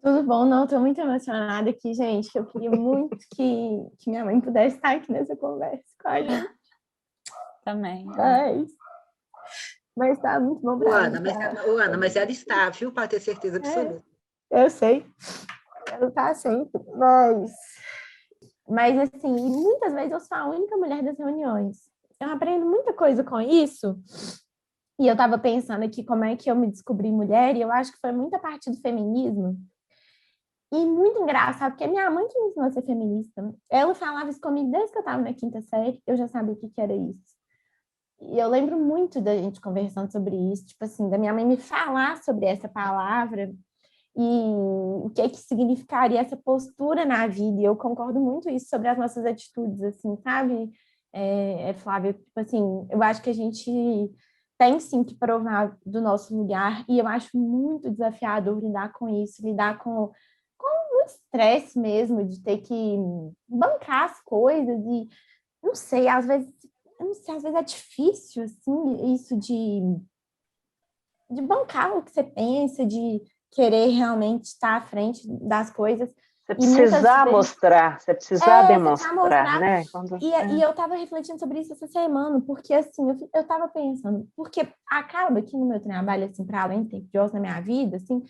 [SPEAKER 1] Tudo bom, não, estou muito emocionada aqui, gente. Eu queria muito que minha mãe pudesse estar aqui nessa conversa com a gente.
[SPEAKER 2] Também.
[SPEAKER 1] Mas tá muito bom para mim.
[SPEAKER 4] Ana, mas ela está, viu? Para ter certeza absoluta.
[SPEAKER 1] Eu sei. Ela tá sempre. Mas assim, muitas vezes eu sou a única mulher das reuniões. eu aprendo muita coisa com isso. E eu estava pensando aqui como é que eu me descobri mulher, e eu acho que foi muita parte do feminismo. E muito engraçado, porque minha mãe que me ensinou a ser feminista, ela falava isso comigo desde que eu estava na quinta série, eu já sabia o que era isso. E eu lembro muito da gente conversando sobre isso, tipo assim, da minha mãe me falar sobre essa palavra e o que significaria essa postura na vida. E eu concordo muito isso sobre as nossas atitudes, assim, sabe, Flávia? Tipo assim, eu acho que a gente tem sim que provar do nosso lugar, e eu acho muito desafiador lidar com isso, lidar com muito estresse mesmo, de ter que bancar as coisas, e não sei, às vezes, eu não sei, às vezes é difícil, assim, isso de bancar o que você pensa, de querer realmente estar à frente das coisas.
[SPEAKER 3] Você
[SPEAKER 1] E muitas
[SPEAKER 3] precisar
[SPEAKER 1] vezes
[SPEAKER 3] mostrar, você precisar
[SPEAKER 1] você tá
[SPEAKER 3] demonstrar,
[SPEAKER 1] mostrar.
[SPEAKER 3] né?
[SPEAKER 1] E eu estava refletindo sobre isso essa semana, porque assim, eu estava pensando, porque acaba que no meu trabalho, assim, para além de ter Deus na minha vida, assim,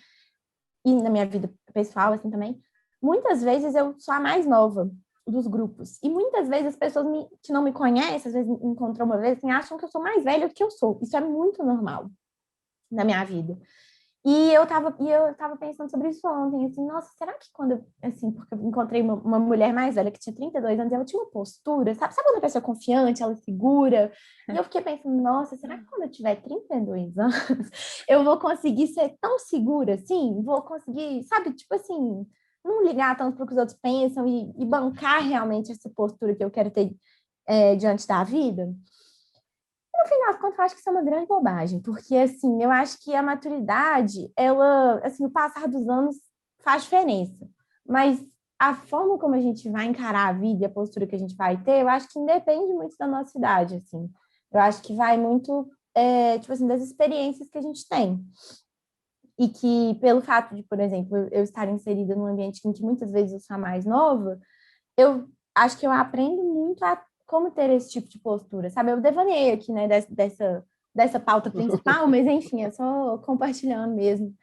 [SPEAKER 1] e na minha vida pessoal, assim, também, muitas vezes eu sou a mais nova dos grupos. E muitas vezes as pessoas que não me conhecem, às vezes me encontram uma vez, assim, acham que eu sou mais velha do que eu sou. Isso é muito normal na minha vida. E eu tava pensando sobre isso ontem, assim, nossa, será que quando eu, assim, porque eu encontrei uma mulher mais velha que tinha 32 anos, ela tinha uma postura, sabe quando a pessoa é confiante, ela é segura? E eu fiquei pensando, nossa, será que quando eu tiver 32 anos, eu vou conseguir ser tão segura, assim? Vou conseguir, sabe, tipo assim, não ligar tanto para o que os outros pensam e bancar realmente essa postura que eu quero ter diante da vida? No fim das contas, eu acho que isso é uma grande bobagem, porque, assim, eu acho que a maturidade, ela, assim, o passar dos anos faz diferença, mas a forma como a gente vai encarar a vida e a postura que a gente vai ter, eu acho que independe muito da nossa idade, assim. Eu acho que vai muito, tipo assim, das experiências que a gente tem. E que, pelo fato de, por exemplo, eu estar inserida num ambiente em que muitas vezes eu sou a mais nova, eu acho que eu aprendo muito a como ter esse tipo de postura, sabe? Eu devaneei aqui, né, dessa pauta principal, mas enfim, é só compartilhando mesmo.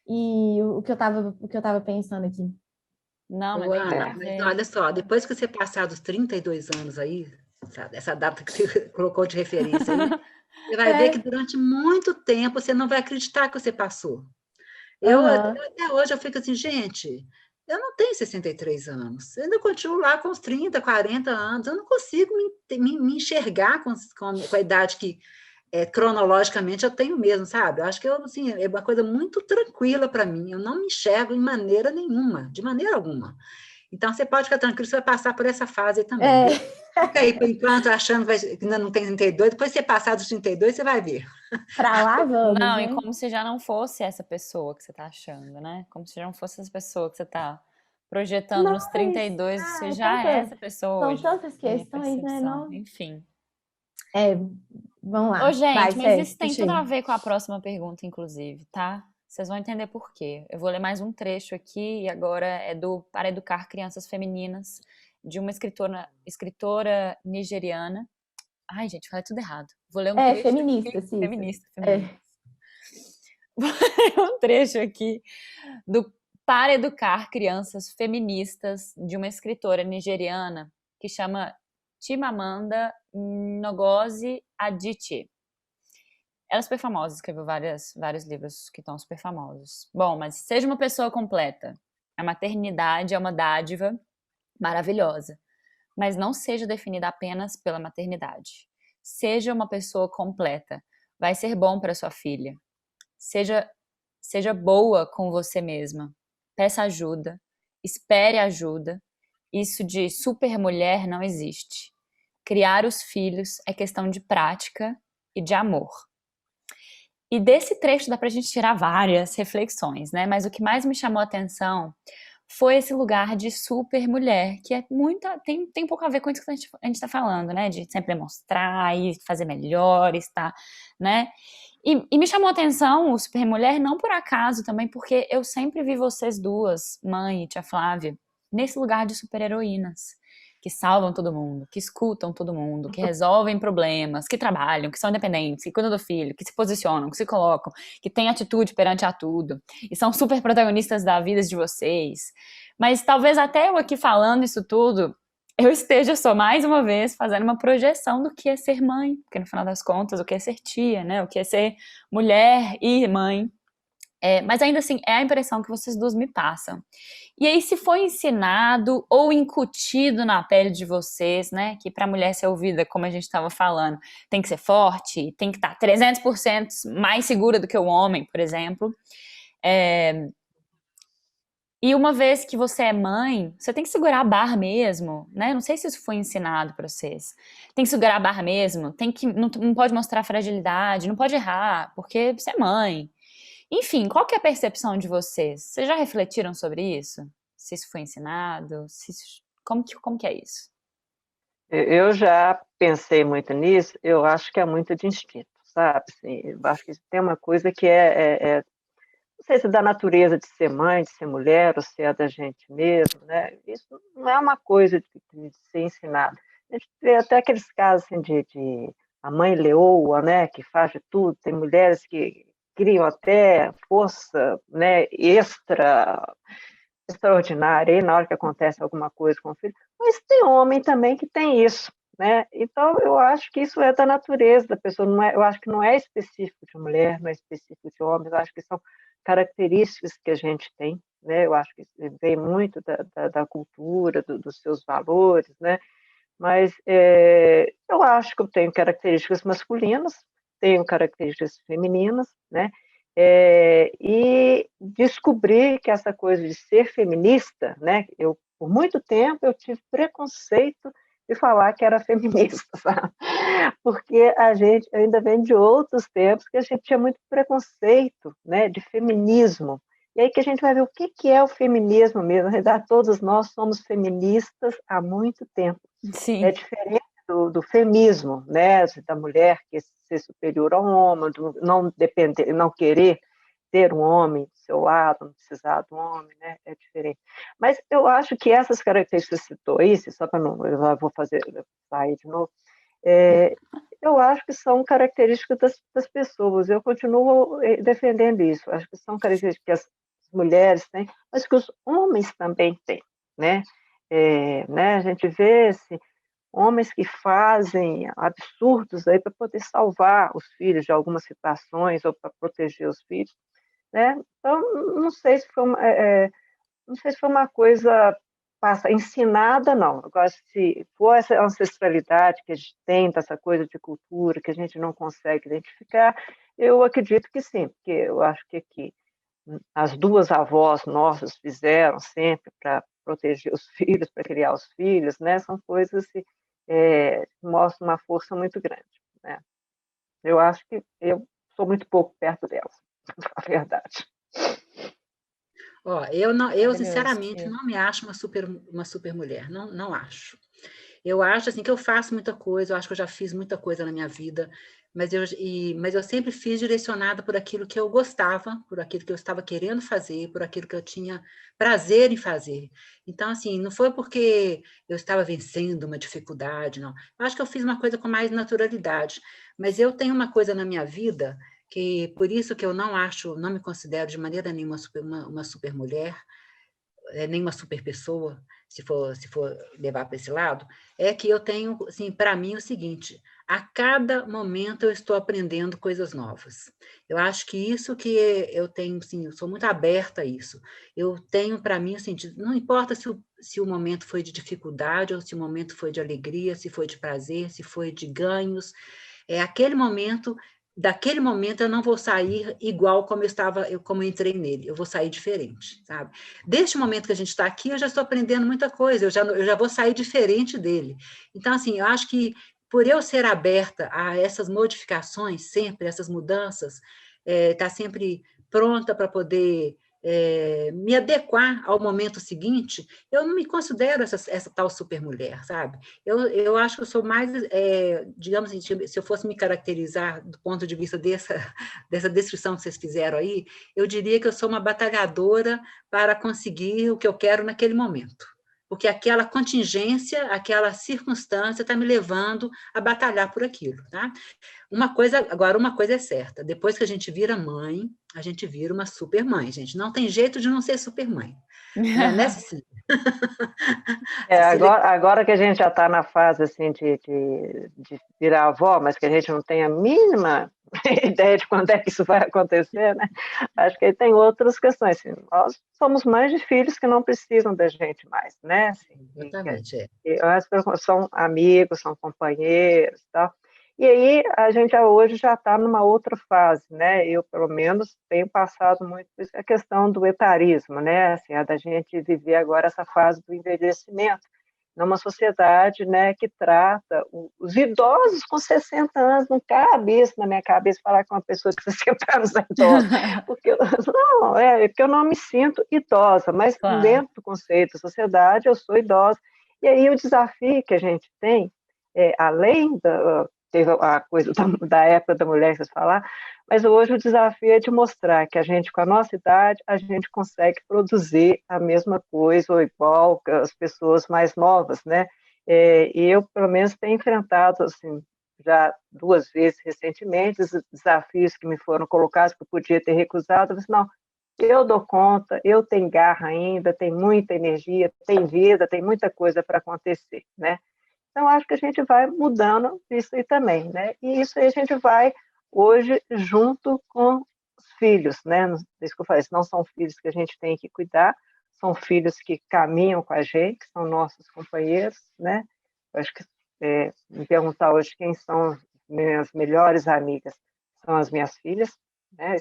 [SPEAKER 1] E o que eu tava pensando aqui.
[SPEAKER 2] Não, mas
[SPEAKER 4] Ô,
[SPEAKER 2] tem tudo
[SPEAKER 4] Ana,
[SPEAKER 2] a
[SPEAKER 4] mas
[SPEAKER 2] ver.
[SPEAKER 4] olha só, depois que você passar dos 32 anos aí, sabe, essa data que você colocou de referência aí, você vai ver que
[SPEAKER 1] É,
[SPEAKER 4] durante muito tempo você não vai acreditar que você passou.
[SPEAKER 1] aham.
[SPEAKER 4] Até hoje eu fico assim, gente, eu não tenho 63 anos, eu ainda continuo lá com os 30, 40 anos, eu não consigo me enxergar com a idade que cronologicamente eu tenho mesmo, sabe? Eu acho que assim, é uma coisa muito tranquila para mim, eu não me enxergo em maneira nenhuma, de maneira alguma. Então, você pode ficar tranquilo, você vai passar por essa fase aí também,
[SPEAKER 1] É,
[SPEAKER 4] viu? Fica aí, por enquanto, achando que ainda não tem 32, depois você passar dos 32, você vai ver.
[SPEAKER 1] pra lá vamos,
[SPEAKER 2] Não, e
[SPEAKER 1] né?
[SPEAKER 2] como se já não fosse essa pessoa que você tá achando, né? Como se já não fosse essa pessoa que você tá projetando nos
[SPEAKER 1] Mas,
[SPEAKER 2] 32, você
[SPEAKER 1] é
[SPEAKER 2] já é essa pessoa
[SPEAKER 1] são
[SPEAKER 2] hoje,
[SPEAKER 1] tantas
[SPEAKER 2] na minha
[SPEAKER 1] questões, né?
[SPEAKER 2] percepção.
[SPEAKER 1] Não?
[SPEAKER 2] Enfim.
[SPEAKER 1] É, vamos
[SPEAKER 2] Ô,
[SPEAKER 1] lá. Vai,
[SPEAKER 2] gente, mas
[SPEAKER 1] Sé,
[SPEAKER 2] isso tem tudo
[SPEAKER 1] puxei.
[SPEAKER 2] a ver com a próxima pergunta, inclusive, tá? Vocês vão entender por quê. Eu vou ler mais um trecho aqui, e agora é do Para Educar Crianças Femininas, de uma escritora nigeriana. Ai, gente, falei tudo errado. Vou ler um
[SPEAKER 1] É,
[SPEAKER 2] trecho
[SPEAKER 1] feminista,
[SPEAKER 2] aqui.
[SPEAKER 1] Cícero.
[SPEAKER 2] Feminista, feminista.
[SPEAKER 1] É,
[SPEAKER 2] Vou ler um trecho aqui do Para Educar Crianças Feministas, de uma escritora nigeriana que chama Chimamanda Ngozi Adichie. Ela é super famosa, escreveu vários livros que estão super famosos. Bom, mas seja uma pessoa completa. A maternidade é uma dádiva maravilhosa, mas não seja definida apenas pela maternidade. Seja uma pessoa completa. Vai ser bom para sua filha. Seja, seja boa com você mesma. Peça ajuda. Espere ajuda. Isso de super mulher não existe. Criar os filhos é questão de prática e de amor. E desse trecho dá pra gente tirar várias reflexões, né? Mas o que mais me chamou a atenção foi esse lugar de super mulher, que é muito, tem um pouco a ver com isso que a gente tá falando, né? De sempre demonstrar e fazer melhores, tá? Né? E me chamou a atenção o super mulher, não por acaso também, porque eu sempre vi vocês duas, mãe e tia Flávia, nesse lugar de super heroínas. Que salvam todo mundo, que escutam todo mundo, que resolvem problemas, que trabalham, que são independentes, que cuidam do filho, que se posicionam, que se colocam, que têm atitude perante a tudo, e são super protagonistas da vida de vocês. Mas talvez até eu aqui falando isso tudo, eu esteja só mais uma vez fazendo uma projeção do que é ser mãe, porque no final das contas, o que é ser tia, né? O que é ser mulher e mãe. Mas ainda assim, é a impressão que vocês duas me passam. E aí, se foi ensinado ou incutido na pele de vocês, né, que para a mulher ser ouvida, como a gente estava falando, tem que ser forte, tem que estar 300% mais segura do que o homem, por exemplo. E uma vez que você é mãe, você tem que segurar a barra mesmo, né? Não sei se isso foi ensinado para vocês. Tem que segurar a barra mesmo, não pode mostrar fragilidade, não pode errar, porque você é mãe. Enfim, qual que é a percepção de vocês? Vocês já refletiram sobre isso? Se isso foi ensinado? Como que é isso?
[SPEAKER 3] Eu já pensei muito nisso, eu acho que é muito de instinto, sabe? Assim, eu acho que tem uma coisa que não sei se é da natureza de ser mãe, de ser mulher, ou se é da gente mesmo, né? Isso não é uma coisa de ser ensinado. A gente vê até aqueles casos assim, de a mãe leoa, né, que faz de tudo, tem mulheres que criam até força, né, extraordinária, aí na hora que acontece alguma coisa com o filho, mas tem homem também que tem isso, né? Então, eu acho que isso é da natureza da pessoa, não é, eu acho que não é específico de mulher, não é específico de homem, eu acho que são características que a gente tem, né? Eu acho que vem muito da cultura, dos seus valores, né? Mas eu acho que eu tenho características masculinas, tenho características femininas, né? E descobri que essa coisa de ser feminista, né? Por muito tempo eu tive preconceito de falar que era feminista, sabe? Porque a gente ainda vem de outros tempos que a gente tinha muito preconceito, né? De feminismo. E aí que a gente vai ver o que é o feminismo mesmo. Na verdade, todos nós somos feministas há muito tempo. É
[SPEAKER 2] Sim.
[SPEAKER 3] diferente do femismo, né? Da mulher que ser superior ao homem, não depender, não querer ter um homem do seu lado, não precisar de um homem, né? É diferente. Mas eu acho que essas características que você citou aí, só para não, eu já vou sair de novo, eu acho que são características das pessoas. Eu continuo defendendo isso. Acho que são características que as mulheres têm, mas que os homens também têm, né? A gente vê assim, homens que fazem absurdos aí para poder salvar os filhos de algumas situações ou para proteger os filhos, né? Então, não sei se foi não sei se foi uma coisa ensinada, não. Agora, se for essa ancestralidade que a gente tem, dessa coisa de cultura que a gente não consegue identificar, eu acredito que sim, porque eu acho que aqui as duas avós nossas fizeram sempre para proteger os filhos, para criar os filhos, né? São coisas que mostram uma força muito grande, né? Eu acho que eu sou muito pouco perto delas, a verdade.
[SPEAKER 4] Ó, eu não, eu
[SPEAKER 1] Maravilhoso,
[SPEAKER 4] sinceramente
[SPEAKER 1] tia.
[SPEAKER 4] não me acho uma super mulher, não, não acho. Eu acho assim que eu faço muita coisa, eu acho que eu já fiz muita coisa na minha vida, mas eu sempre fiz direcionada por aquilo que eu gostava, por aquilo que eu estava querendo fazer, por aquilo que eu tinha prazer em fazer. Então, assim, não foi porque eu estava vencendo uma dificuldade, não. Eu acho que eu fiz uma coisa com mais naturalidade, mas eu tenho uma coisa na minha vida que por isso que eu não acho, não me considero de maneira nenhuma uma super mulher, nem uma super pessoa, se for levar para esse lado, é que eu tenho, assim, para mim o seguinte, a cada momento eu estou aprendendo coisas novas. Eu acho que isso que eu tenho, assim, eu sou muito aberta a isso. Eu tenho para mim o sentido, não importa se o momento foi de dificuldade ou se o momento foi de alegria, se foi de prazer, se foi de ganhos, aquele momento, daquele momento eu não vou sair igual como como eu entrei nele, eu vou sair diferente, sabe? Deste momento que a gente está aqui, eu já estou aprendendo muita coisa, eu já vou sair diferente dele. Então, assim, eu acho que por eu ser aberta a essas modificações, sempre, essas mudanças, estar sempre pronta para poder me adequar ao momento seguinte, eu não me considero essa tal supermulher, sabe? Eu acho que eu sou mais, digamos assim, se eu fosse me caracterizar do ponto de vista dessa descrição que vocês fizeram aí, eu diria que eu sou uma batalhadora para conseguir o que eu quero naquele momento. Porque aquela contingência, aquela circunstância está me levando a batalhar por aquilo, tá? Agora, uma coisa é certa, depois que a gente vira mãe, a gente vira uma super mãe, gente. Não tem jeito de não ser super mãe. Né, Cecília? Cecília,
[SPEAKER 3] Agora que a gente já está na fase assim, de virar avó, mas que a gente não tem a mínima ideia de quando é que isso vai acontecer, né? Acho que aí tem outras questões. Assim, nós somos mães de filhos que não precisam da gente mais, né? Assim,
[SPEAKER 4] exatamente, é.
[SPEAKER 3] são amigos, são companheiros e tal. E aí a gente hoje já está numa outra fase, né? Eu, pelo menos, tenho passado muito por a questão do etarismo, né? Assim, a da gente viver agora essa fase do envelhecimento, numa sociedade, né, que trata os idosos com 60 anos, não cabe isso na minha cabeça, falar com uma pessoa de 60 anos é idosa, porque eu não me sinto idosa, mas
[SPEAKER 2] Claro.
[SPEAKER 3] dentro do conceito da sociedade eu sou idosa, e aí o desafio que a gente tem, além teve a coisa da época da mulher que vocês falaram, mas hoje o desafio é de mostrar que a gente, com a nossa idade, a gente consegue produzir a mesma coisa ou igual que as pessoas mais novas, né? E eu, pelo menos, tenho enfrentado, assim, já 2 vezes recentemente, os desafios que me foram colocados, que eu podia ter recusado, eu disse, não, eu dou conta, eu tenho garra ainda, tenho muita energia, tem vida, tem muita coisa para acontecer, né? Então, acho que a gente vai mudando isso aí também, né? E isso aí a gente vai, hoje, junto com os filhos, né? Isso que eu falei, não são filhos que a gente tem que cuidar, são filhos que caminham com a gente, que são nossos companheiros, né? Eu acho que, me perguntar hoje quem são minhas melhores amigas, são as minhas filhas, né?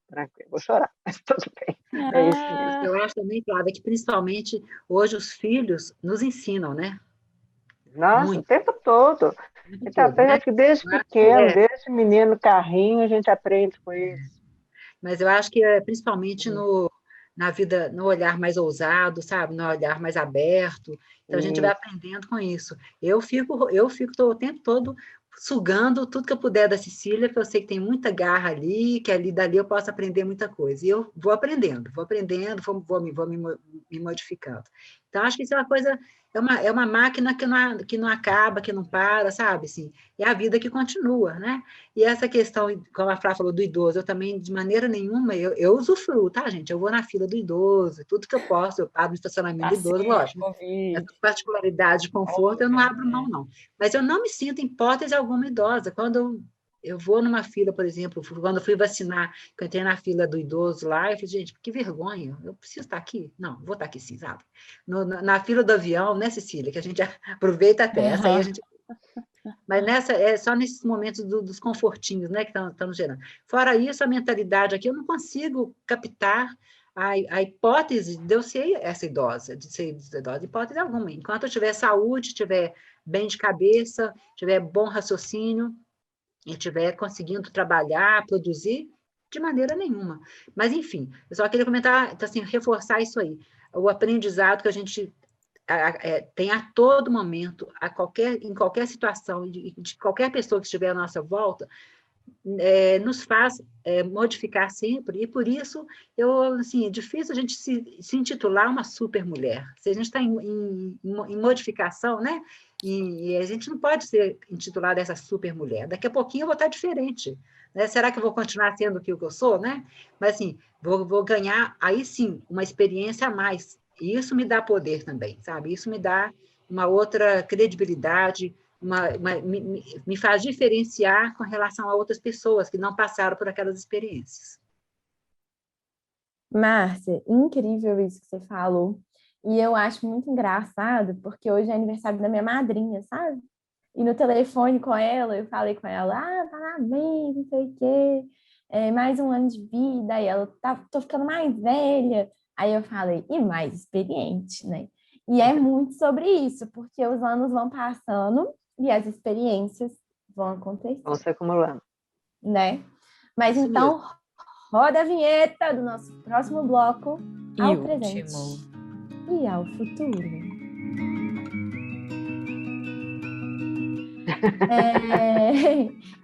[SPEAKER 3] Tranquilo, vou chorar, mas tudo bem, é isso mesmo.
[SPEAKER 2] Ah,
[SPEAKER 4] Eu acho também, Flávia, que principalmente hoje os filhos nos ensinam, né?
[SPEAKER 3] Nossa, o
[SPEAKER 4] Muito,
[SPEAKER 3] tempo todo.
[SPEAKER 4] o tempo
[SPEAKER 3] A gente
[SPEAKER 4] todo,
[SPEAKER 3] aprende,
[SPEAKER 4] né?
[SPEAKER 3] acho que desde
[SPEAKER 4] Eu acho que
[SPEAKER 3] pequeno, desde menino, carrinho, a gente aprende com isso.
[SPEAKER 4] mas eu acho que principalmente na vida, no olhar mais ousado, sabe? No olhar mais aberto. Então a gente vai
[SPEAKER 3] Isso.
[SPEAKER 4] aprendendo com isso. Tô o tempo todo sugando tudo que eu puder da Cecília, que eu sei que tem muita garra ali, que ali dali eu posso aprender muita coisa. E eu vou aprendendo, me modificando. Então acho que isso é uma coisa, é uma máquina que não acaba, que não para, sabe? Assim, é a vida que continua, né? E essa questão, como a Flá falou, do idoso, eu também, de maneira nenhuma, eu usufruo, tá, gente? Eu vou na fila do idoso, tudo que eu posso, eu paro no estacionamento do idoso,
[SPEAKER 2] passeio,
[SPEAKER 4] lógico. Essa
[SPEAKER 2] convite,
[SPEAKER 4] particularidade de conforto, eu não
[SPEAKER 2] óbvio,
[SPEAKER 4] abro mão,
[SPEAKER 2] né?
[SPEAKER 4] não. Mas eu não me sinto, em hipótese alguma, idosa. Quando eu vou numa fila, por exemplo, quando eu fui vacinar, que eu entrei na fila do idoso lá, eu falei, gente, que vergonha, eu preciso estar aqui? Não, vou estar aqui sim, sabe? Na fila do avião, né, Cecília, que a gente aproveita até, essa aí a gente mas é só nesses momentos dos confortinhos, né, que estão nos gerando. Fora isso, a mentalidade aqui, eu não consigo captar a hipótese de eu ser essa idosa, de ser idosa, hipótese alguma. Enquanto eu tiver saúde, tiver bem de cabeça, tiver bom raciocínio, e estiver conseguindo trabalhar, produzir, de maneira nenhuma. Mas, enfim, eu só queria comentar, então, assim, reforçar isso aí. O aprendizado que a gente tem a todo momento, em qualquer situação, de qualquer pessoa que estiver à nossa volta, nos faz modificar sempre, e por isso assim, é difícil a gente se intitular uma super mulher. Se a gente está em modificação, né? E a gente não pode ser intitulada essa super mulher. Daqui a pouquinho eu vou estar diferente. Né? Será que eu vou continuar sendo o que eu sou? Né? Mas assim, vou ganhar, aí sim, uma experiência a mais. E isso me dá poder também, sabe? Isso me dá uma outra credibilidade, me faz diferenciar com relação a outras pessoas que não passaram por aquelas experiências.
[SPEAKER 1] Márcia, incrível isso que você falou. E eu acho muito engraçado, porque hoje é aniversário da minha madrinha, sabe? E no telefone com ela, eu falei com ela, parabéns, não sei o quê, mais um ano de vida, e ela, tô ficando mais velha. Aí eu falei, e mais experiente, né? E é muito sobre isso, porque os anos vão passando e as experiências vão
[SPEAKER 3] Vão
[SPEAKER 1] acontecendo,
[SPEAKER 3] se acumulando.
[SPEAKER 1] né? Mas
[SPEAKER 4] Isso mesmo.
[SPEAKER 1] então, roda a vinheta do nosso próximo bloco,
[SPEAKER 2] E
[SPEAKER 1] ao presente
[SPEAKER 2] último.
[SPEAKER 1] e ao futuro.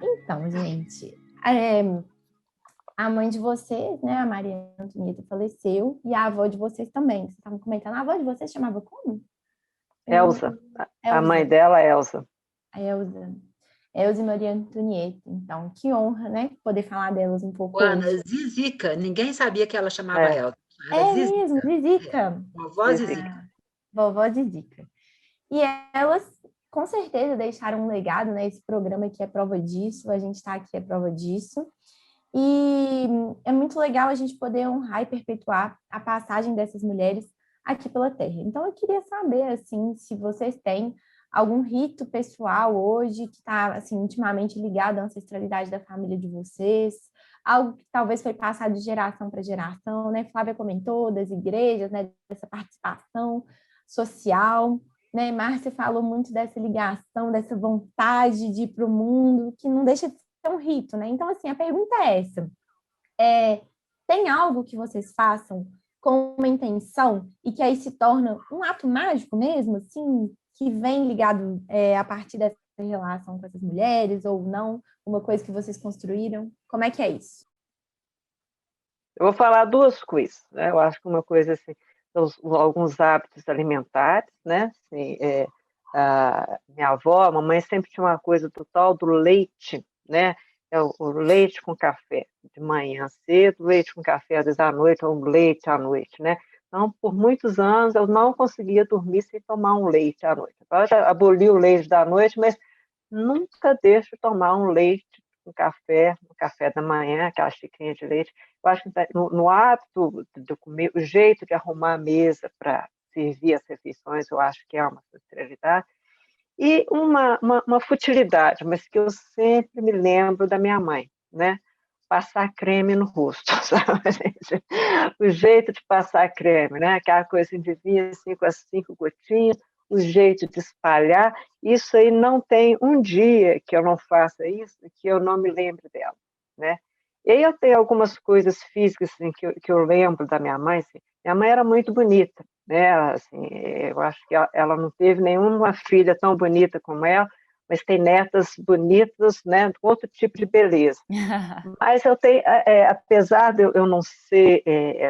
[SPEAKER 1] Então, gente, a mãe de vocês, né, a Maria Antonieta, faleceu, e a avó de vocês também. Vocês estavam comentando, a avó de vocês chamava como?
[SPEAKER 3] Elza, a mãe
[SPEAKER 1] Elza.
[SPEAKER 3] dela, Elza.
[SPEAKER 1] A Elza. Elza e Maria Antonieta. Então, que honra, né, poder falar delas um pouco
[SPEAKER 4] Ana,
[SPEAKER 1] hoje.
[SPEAKER 4] Zizica, ninguém sabia que ela chamava
[SPEAKER 3] É,
[SPEAKER 4] ela. Era
[SPEAKER 1] É mesmo,
[SPEAKER 4] Zizica,
[SPEAKER 1] Zizica.
[SPEAKER 4] uma avó
[SPEAKER 3] Zizica.
[SPEAKER 4] Zizica.
[SPEAKER 1] vovó de dica. E elas, com certeza, deixaram um legado, né? Esse programa aqui é prova disso, a gente está aqui é prova disso. E é muito legal a gente poder honrar e perpetuar a passagem dessas mulheres aqui pela Terra. Então, eu queria saber, assim, se vocês têm algum rito pessoal hoje que está, assim, intimamente ligado à ancestralidade da família de vocês, algo que talvez foi passado de geração para geração, né? Flávia comentou das igrejas, né? Dessa participação social, né? Márcia falou muito dessa ligação, dessa vontade de ir para o mundo, que não deixa de ser um rito, né? Então, assim, a pergunta é essa. Tem algo que vocês façam com uma intenção e que aí se torna um ato mágico mesmo, assim, que vem ligado a partir dessa relação com essas mulheres ou não, uma coisa que vocês construíram? Como é que é isso?
[SPEAKER 3] Eu vou falar duas coisas, né? Eu acho que uma coisa assim, alguns hábitos alimentares, né? Assim, a minha avó, a mamãe sempre tinha uma coisa do tal do leite, né? O leite com café de manhã cedo, leite com café às vezes à noite, ou leite à noite, né? Então, por muitos anos, eu não conseguia dormir sem tomar um leite à noite. Agora já aboli o leite da noite, mas nunca deixo de tomar um leite com café, no café da manhã, aquela xicrinha de leite. Eu acho que no hábito de comer, o jeito de arrumar a mesa para servir as refeições, eu acho que é uma ancestralidade. E uma futilidade, mas que eu sempre me lembro da minha mãe, né? Passar creme no rosto, sabe, gente? O jeito de passar creme, né? Aquela coisa de vir assim com as 5 gotinhas, o jeito de espalhar, isso aí não tem um dia que eu não faça isso, que eu não me lembre dela, né? E aí eu tenho algumas coisas físicas assim, que eu lembro da minha mãe. Assim. Minha mãe era muito bonita, né? Assim, eu acho que ela não teve nenhuma filha tão bonita como ela, mas tem netas bonitas, né? Outro tipo de beleza. Mas eu tenho, apesar de eu não ser,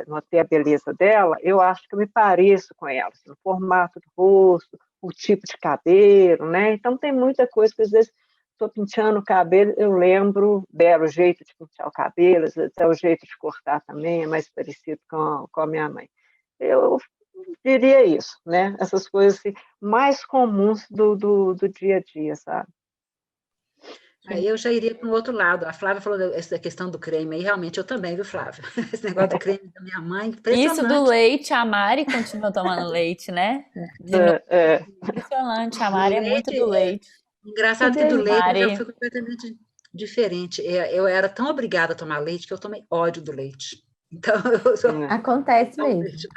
[SPEAKER 3] não ter a beleza dela, eu acho que eu me pareço com ela, assim, o formato do rosto, o tipo de cabelo, né? Então tem muita coisa que às vezes estou penteando o cabelo, eu lembro dela, o jeito de pentear o cabelo, até o jeito de cortar também é mais parecido com a minha mãe. Eu diria isso, né? Essas coisas assim, mais comuns do dia a dia, sabe?
[SPEAKER 4] Aí eu já iria para o outro lado. A Flávia falou essa questão do creme, aí realmente eu também, viu, Flávia? Esse negócio do creme da minha mãe,
[SPEAKER 2] Isso do
[SPEAKER 4] impressionante.
[SPEAKER 2] leite, a Mari continua tomando leite, né? De novo. Impressionante, a
[SPEAKER 4] O
[SPEAKER 2] Mari é muito do
[SPEAKER 4] leite,
[SPEAKER 2] leite.
[SPEAKER 1] E
[SPEAKER 4] engraçado que do
[SPEAKER 1] daí?
[SPEAKER 4] leite eu já fui
[SPEAKER 2] Mari,
[SPEAKER 4] completamente diferente. Eu era tão obrigada a tomar leite que eu tomei ódio do leite. Então, eu só
[SPEAKER 1] Acontece
[SPEAKER 4] tomo
[SPEAKER 1] mesmo.
[SPEAKER 4] leite.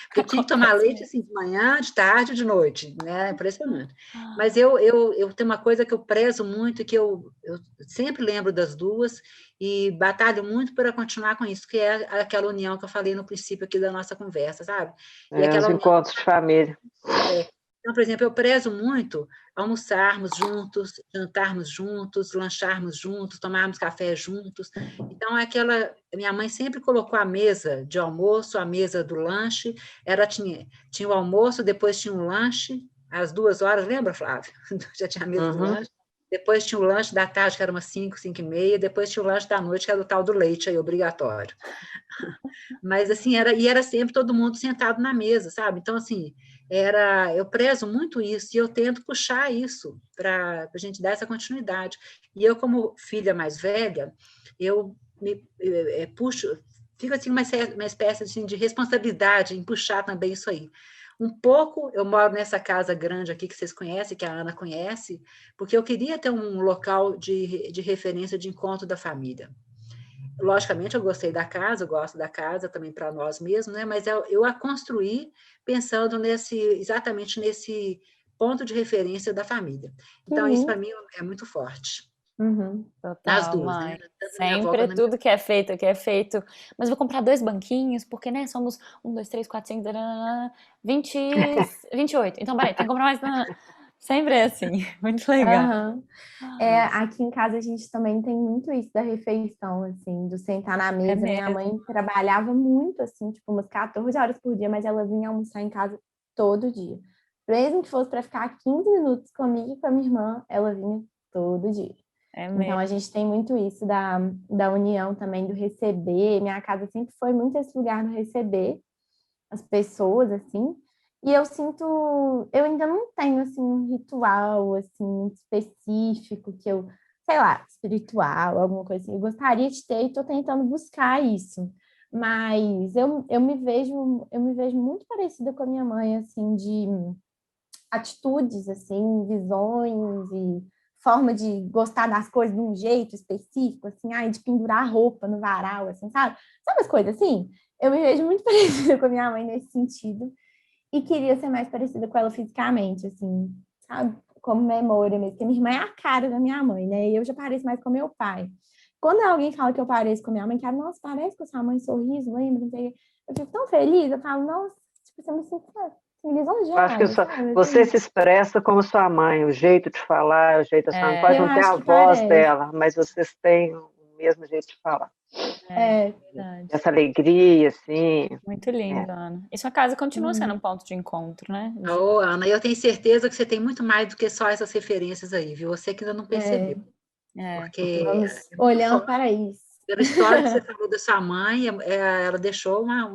[SPEAKER 4] Porque eu tinha que tomar
[SPEAKER 2] acontece
[SPEAKER 4] leite
[SPEAKER 2] mesmo.
[SPEAKER 4] assim, de manhã, de tarde, de noite, né? Impressionante. Mas eu tenho uma coisa que eu prezo muito, que eu sempre lembro das duas e batalho muito para continuar com isso, que é aquela união que eu falei no princípio aqui da nossa conversa, sabe? E
[SPEAKER 3] Os
[SPEAKER 4] aquela união.
[SPEAKER 3] encontros de família.
[SPEAKER 4] Então, por exemplo, eu prezo muito almoçarmos juntos, jantarmos juntos, lancharmos juntos, tomarmos café juntos. Então, minha mãe sempre colocou a mesa de almoço, a mesa do lanche, tinha o almoço, depois tinha um lanche, às 2 horas, lembra, Flávia? Já tinha a mesa do lanche. Depois tinha o lanche da tarde, que era umas 5, 5h30, depois tinha o lanche da noite, que era o tal do leite aí, obrigatório. Mas assim, era sempre todo mundo sentado na mesa, sabe? Então, assim, eu prezo muito isso e eu tento puxar isso para a gente dar essa continuidade. E eu, como filha mais velha, eu puxo, fico assim uma espécie assim, de responsabilidade em puxar também isso aí. Um pouco, eu moro nessa casa grande aqui que vocês conhecem, que a Ana conhece, porque eu queria ter um local de referência de encontro da família. Logicamente, eu gostei da casa, eu gosto da casa também para nós mesmos, né? Mas eu a construí pensando exatamente nesse ponto de referência da família.
[SPEAKER 1] Que
[SPEAKER 4] Então, isso para
[SPEAKER 1] lindo.
[SPEAKER 4] mim é muito forte.
[SPEAKER 1] Uhum.
[SPEAKER 4] Nas
[SPEAKER 2] Total,
[SPEAKER 4] duas, né?
[SPEAKER 2] mãe.
[SPEAKER 4] Tanto na minha avó
[SPEAKER 2] Sempre
[SPEAKER 4] quanto na minha.
[SPEAKER 2] tudo que é feito, que é feito. Mas vou comprar 2 banquinhos, porque, né, somos 1, 2, 3, 4, 5, 20, 28. Então, peraí, tem que comprar mais. Sempre é assim. Muito legal.
[SPEAKER 1] Aham. Aqui em casa a gente também tem muito isso da refeição, assim, do sentar na
[SPEAKER 2] É
[SPEAKER 1] mesa. Minha
[SPEAKER 2] mesmo.
[SPEAKER 1] mãe trabalhava muito, assim, tipo umas 14 horas por dia, mas ela vinha almoçar em casa todo dia. Mesmo que fosse para ficar 15 minutos comigo e com a minha irmã, ela vinha todo dia.
[SPEAKER 2] É
[SPEAKER 1] Então a
[SPEAKER 2] mesmo.
[SPEAKER 1] gente tem muito isso da união também, do receber. Minha casa sempre foi muito esse lugar do receber as pessoas, assim. E eu sinto, eu ainda não tenho, assim, um ritual, assim, muito específico, que eu, sei lá, espiritual, alguma coisa assim. Eu gostaria de ter e estou tentando buscar isso. Mas eu me vejo muito parecida com a minha mãe, assim, de atitudes, assim, visões e forma de gostar das coisas de um jeito específico, assim, ai, de pendurar roupa no varal, assim, sabe? Sabe as coisas assim? Eu me vejo muito parecida com a minha mãe nesse sentido e queria ser mais parecida com ela fisicamente, assim, sabe? Como memória mesmo, porque minha irmã é a cara da minha mãe, né? E eu já pareço mais com meu pai. Quando alguém fala que eu pareço com minha mãe, que, nossa, parece com a sua mãe, sorriso, lembra? Não sei o quê. Eu fico tão feliz, eu falo, nossa, tipo, você me sinto
[SPEAKER 3] Eu acho que
[SPEAKER 1] lisonjeada, sabe?
[SPEAKER 3] você
[SPEAKER 1] Assim,
[SPEAKER 3] se expressa como sua mãe, o jeito de falar, o jeito da sua mãe. Pode
[SPEAKER 2] É,
[SPEAKER 1] eu
[SPEAKER 3] não ter
[SPEAKER 1] acho
[SPEAKER 3] a
[SPEAKER 1] que
[SPEAKER 3] voz
[SPEAKER 1] parece.
[SPEAKER 3] dela, mas vocês têm o mesmo jeito de falar.
[SPEAKER 2] é
[SPEAKER 1] É,
[SPEAKER 2] verdade.
[SPEAKER 3] Essa alegria, assim.
[SPEAKER 2] Muito
[SPEAKER 3] É.
[SPEAKER 2] lindo, Ana. E sua casa continua sendo um
[SPEAKER 1] hum,
[SPEAKER 2] ponto de encontro, né?
[SPEAKER 4] Ô, Ana, eu tenho certeza que você tem muito mais do que só essas referências aí, viu? Você que ainda não percebeu,
[SPEAKER 1] é,
[SPEAKER 2] É,
[SPEAKER 4] porque
[SPEAKER 1] vamos
[SPEAKER 4] é muito
[SPEAKER 1] olhando
[SPEAKER 4] forte.
[SPEAKER 1] para isso.
[SPEAKER 4] Pela história que você falou da sua mãe, ela deixou uma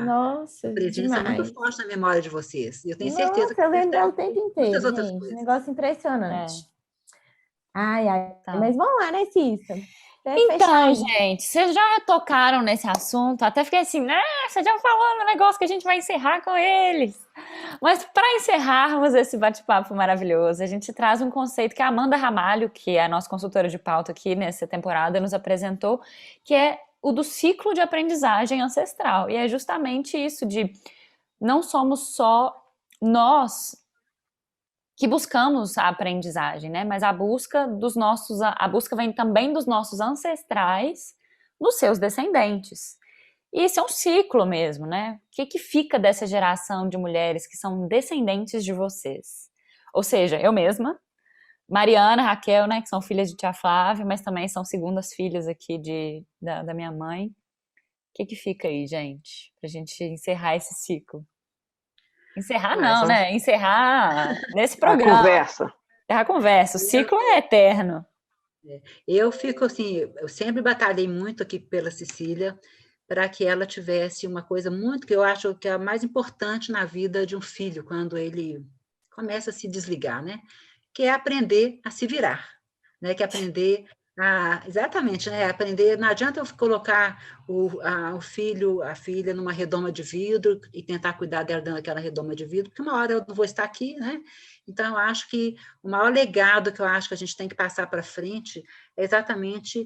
[SPEAKER 1] Nossa,
[SPEAKER 4] presença muito
[SPEAKER 1] demais.
[SPEAKER 4] forte na memória de vocês. E eu tenho certeza
[SPEAKER 1] Nossa,
[SPEAKER 4] que
[SPEAKER 1] eu
[SPEAKER 4] deve
[SPEAKER 1] lembro
[SPEAKER 4] ter
[SPEAKER 1] dela o tempo
[SPEAKER 4] muitas
[SPEAKER 1] inteiro,
[SPEAKER 4] outras
[SPEAKER 1] gente.
[SPEAKER 4] coisas.
[SPEAKER 1] Negócio
[SPEAKER 2] é.
[SPEAKER 1] impressionante. Ai, ai,
[SPEAKER 2] Tá.
[SPEAKER 1] mas vamos lá, né, Cissa? Pra fechar
[SPEAKER 2] Então,
[SPEAKER 1] aí.
[SPEAKER 2] gente, vocês já tocaram nesse assunto, até fiquei assim, né? Vocês já falando um negócio que a gente vai encerrar com eles. Mas para encerrarmos esse bate-papo maravilhoso, a gente traz um conceito que a Amanda Ramalho, que é a nossa consultora de pauta aqui nessa temporada, nos apresentou, que é o do ciclo de aprendizagem ancestral. E é justamente isso de não somos só nós que buscamos a aprendizagem, né? Mas a busca dos nossos, a busca vem também dos nossos ancestrais, nos seus descendentes. E isso é um ciclo mesmo, né? O que que fica dessa geração de mulheres que são descendentes de vocês? Ou seja, eu mesma, Mariana, Raquel, né, que são filhas de tia Flávia, mas também são segundas filhas aqui da minha mãe. O que que fica aí, gente? Pra gente encerrar esse ciclo. Encerrar
[SPEAKER 4] Uai,
[SPEAKER 2] não, né? Encerrar nesse
[SPEAKER 3] A
[SPEAKER 2] programa.
[SPEAKER 3] conversa.
[SPEAKER 2] Encerrar a conversa. O ciclo é eterno.
[SPEAKER 4] eu fico assim, eu sempre batalhei muito aqui pela Cecília para que ela tivesse uma coisa muito que eu acho que é a mais importante na vida de um filho, quando ele começa a se desligar, né? Que é aprender a se virar, né? Que é aprender exatamente, né? Aprender, não adianta eu colocar o filho, a filha numa redoma de vidro e tentar cuidar dela dentro daquela redoma de vidro, porque uma hora eu não vou estar aqui, né? Então, eu acho que o maior legado que eu acho que a gente tem que passar para frente é exatamente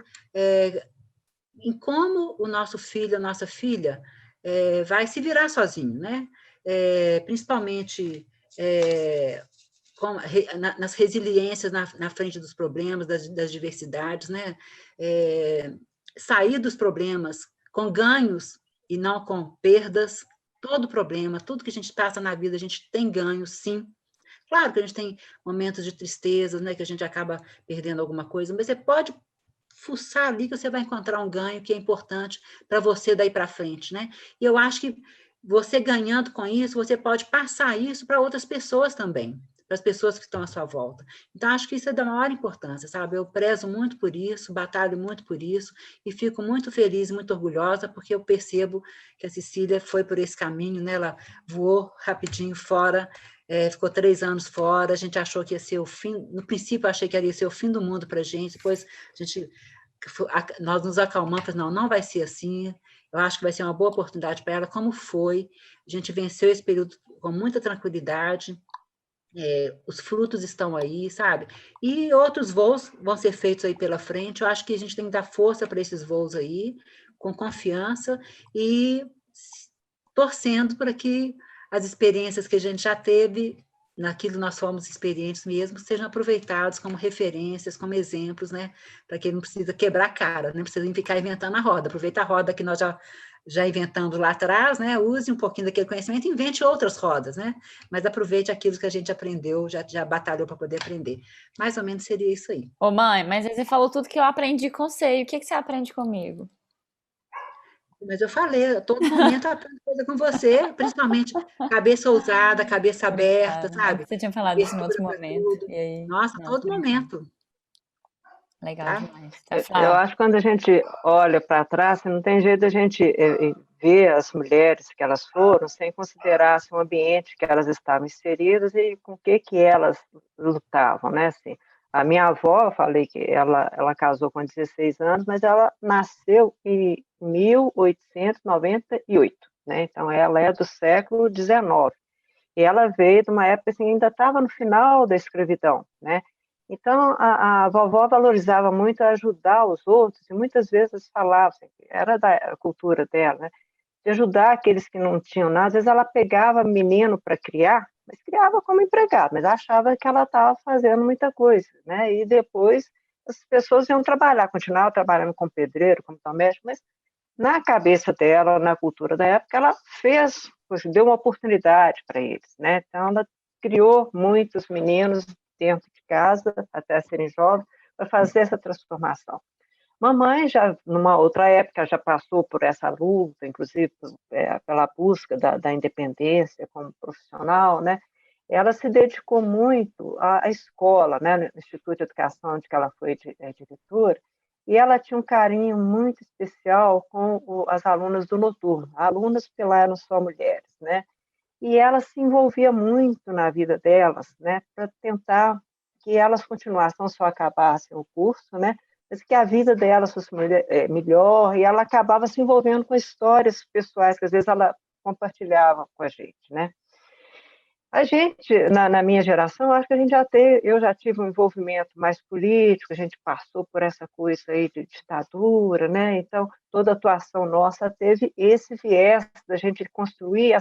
[SPEAKER 4] em como o nosso filho, a nossa filha, vai se virar sozinho, né? Principalmente nas resiliências na frente dos problemas, das diversidades, né? Sair dos problemas com ganhos e não com perdas. Todo problema, tudo que a gente passa na vida, a gente tem ganhos, sim. Claro que a gente tem momentos de tristeza, né, que a gente acaba perdendo alguma coisa, mas você pode fuçar ali que você vai encontrar um ganho que é importante para você daí para frente, né? E eu acho que você ganhando com isso, você pode passar isso para outras pessoas também, para as pessoas que estão à sua volta. Então, acho que isso é da maior importância, sabe? Eu prezo muito por isso, batalho muito por isso, e fico muito feliz e muito orgulhosa, porque eu percebo que a Cecília foi por esse caminho, né? Ela voou rapidinho fora, ficou 3 anos fora, a gente achou que ia ser o fim, no princípio eu achei que ia ser o fim do mundo para a gente, depois nós nos acalmamos, não vai ser assim, eu acho que vai ser uma boa oportunidade para ela, como foi, a gente venceu esse período com muita tranquilidade, os frutos estão aí, sabe? E outros voos vão ser feitos aí pela frente, eu acho que a gente tem que dar força para esses voos aí, com confiança, e torcendo para que as experiências que a gente já teve, naquilo nós fomos experientes mesmo, sejam aproveitados como referências, como exemplos, né? Para que ele não precisa quebrar a cara, não precisa ficar inventando a roda. Aproveita a roda que nós já inventamos lá atrás, né? Use um pouquinho daquele conhecimento e invente outras rodas, né? Mas aproveite aquilo que a gente aprendeu, já batalhou para poder aprender. Mais ou menos seria isso aí.
[SPEAKER 2] Ô, mãe, mas aí você falou tudo que eu aprendi com você. E o que que você aprende comigo?
[SPEAKER 4] Mas eu falei, a todo momento eu aprendo coisa com você, principalmente cabeça ousada, cabeça aberta,
[SPEAKER 2] Obrigada. É porque
[SPEAKER 4] sabe?
[SPEAKER 2] você tinha falado isso em outro
[SPEAKER 4] Abertura para
[SPEAKER 2] momento.
[SPEAKER 4] tudo.
[SPEAKER 2] E aí,
[SPEAKER 4] Nossa,
[SPEAKER 2] não, tô
[SPEAKER 4] todo
[SPEAKER 2] brincando.
[SPEAKER 4] momento,
[SPEAKER 2] Legal
[SPEAKER 4] tá?
[SPEAKER 2] demais. Tá,
[SPEAKER 3] Eu
[SPEAKER 2] Flávia?
[SPEAKER 3] acho que quando a gente olha para trás, não tem jeito da gente ver as mulheres que elas foram sem considerar assim, o ambiente que elas estavam inseridas e com o que elas lutavam, né? Assim, a minha avó, eu falei que ela casou com 16 anos, mas ela nasceu em 1898, né? Então, ela é do século XIX. E ela veio de uma época assim, ainda estava no final da escravidão, né? Então, a vovó valorizava muito ajudar os outros, e muitas vezes falava, assim, era da cultura dela, né? De ajudar aqueles que não tinham nada. Às vezes ela pegava menino para criar, mas criava como empregado, mas achava que ela estava fazendo muita coisa, né? E depois as pessoas iam trabalhar, continuavam trabalhando como pedreiro, como doméstica, mas na cabeça dela, na cultura da época, ela fez, deu uma oportunidade para eles, né? Então, ela criou muitos meninos dentro de casa, até serem jovens, para fazer essa transformação. Mamãe, já numa outra época, já passou por essa luta, inclusive pela busca da independência como profissional, né? Ela se dedicou muito à escola, né? No Instituto de Educação, onde ela foi diretora, e ela tinha um carinho muito especial com as alunas do noturno, alunas que lá eram só mulheres, né? E ela se envolvia muito na vida delas, né? Para tentar que elas continuassem, não só acabassem o curso, né? Mas que a vida delas fosse melhor, e ela acabava se envolvendo com histórias pessoais que às vezes ela compartilhava com a gente, né? A gente, na minha geração, acho que eu já tive um envolvimento mais político, a gente passou por essa coisa aí de ditadura, né? Então, toda a atuação nossa teve esse viés da gente construir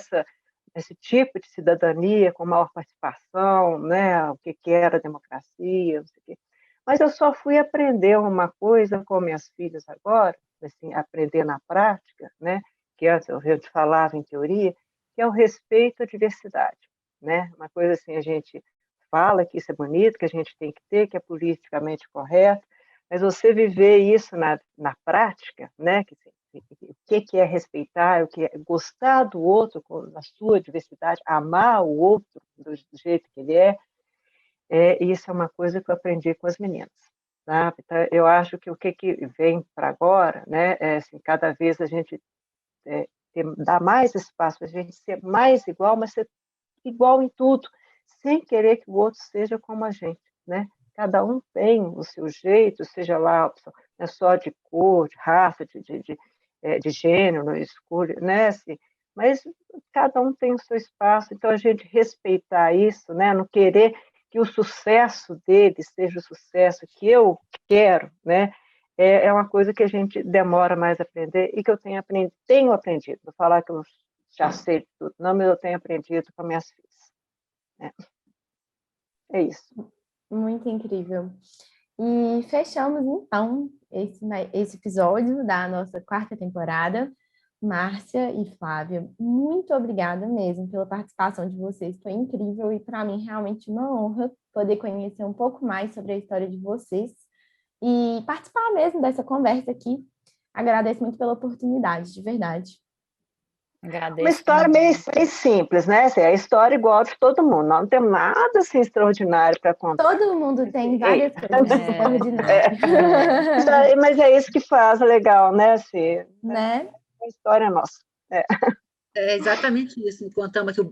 [SPEAKER 3] esse tipo de cidadania com maior participação, né? O que era democracia, não sei o quê. Mas eu só fui aprender uma coisa com minhas filhas agora, assim, aprender na prática, né? Que antes eu te falava em teoria, que é o respeito à diversidade, né? Uma coisa assim, a gente fala que isso é bonito, que a gente tem que ter, que é politicamente correto, mas você viver isso na prática, né? O que é respeitar, o que é gostar do outro na sua diversidade, amar o outro do jeito que ele isso é uma coisa que eu aprendi com as meninas. Tá? Então, eu acho que o que vem para agora, né, assim, cada vez a gente dar mais espaço para a gente ser mais igual, mas ser igual em tudo, sem querer que o outro seja como a gente, né? Cada um tem o seu jeito, seja lá não é só de cor, de raça, de gênero, escolha, né? Assim, mas cada um tem o seu espaço, então a gente respeitar isso, né? Não querer que o sucesso dele seja o sucesso que eu quero, né? É uma coisa que a gente demora mais a aprender e que eu tenho aprendido. Vou falar que eu já sei de tudo, não, mas eu tenho aprendido com minhas filhas. É isso.
[SPEAKER 1] Muito incrível. E fechamos, então, esse episódio da nossa quarta temporada. Márcia e Flávia, muito obrigada mesmo pela participação de vocês. Foi incrível e para mim realmente uma honra poder conhecer um pouco mais sobre a história de vocês e participar mesmo dessa conversa aqui. Agradeço muito pela oportunidade, de verdade.
[SPEAKER 3] Uma história bem simples, né? Assim, a história igual de todo mundo. Nós não temos nada assim extraordinário para contar.
[SPEAKER 1] Todo mundo tem várias coisas extraordinárias.
[SPEAKER 3] Mas é isso que faz legal, né? Assim,
[SPEAKER 1] né?
[SPEAKER 3] A história é nossa.
[SPEAKER 4] É exatamente isso. Contamos aqui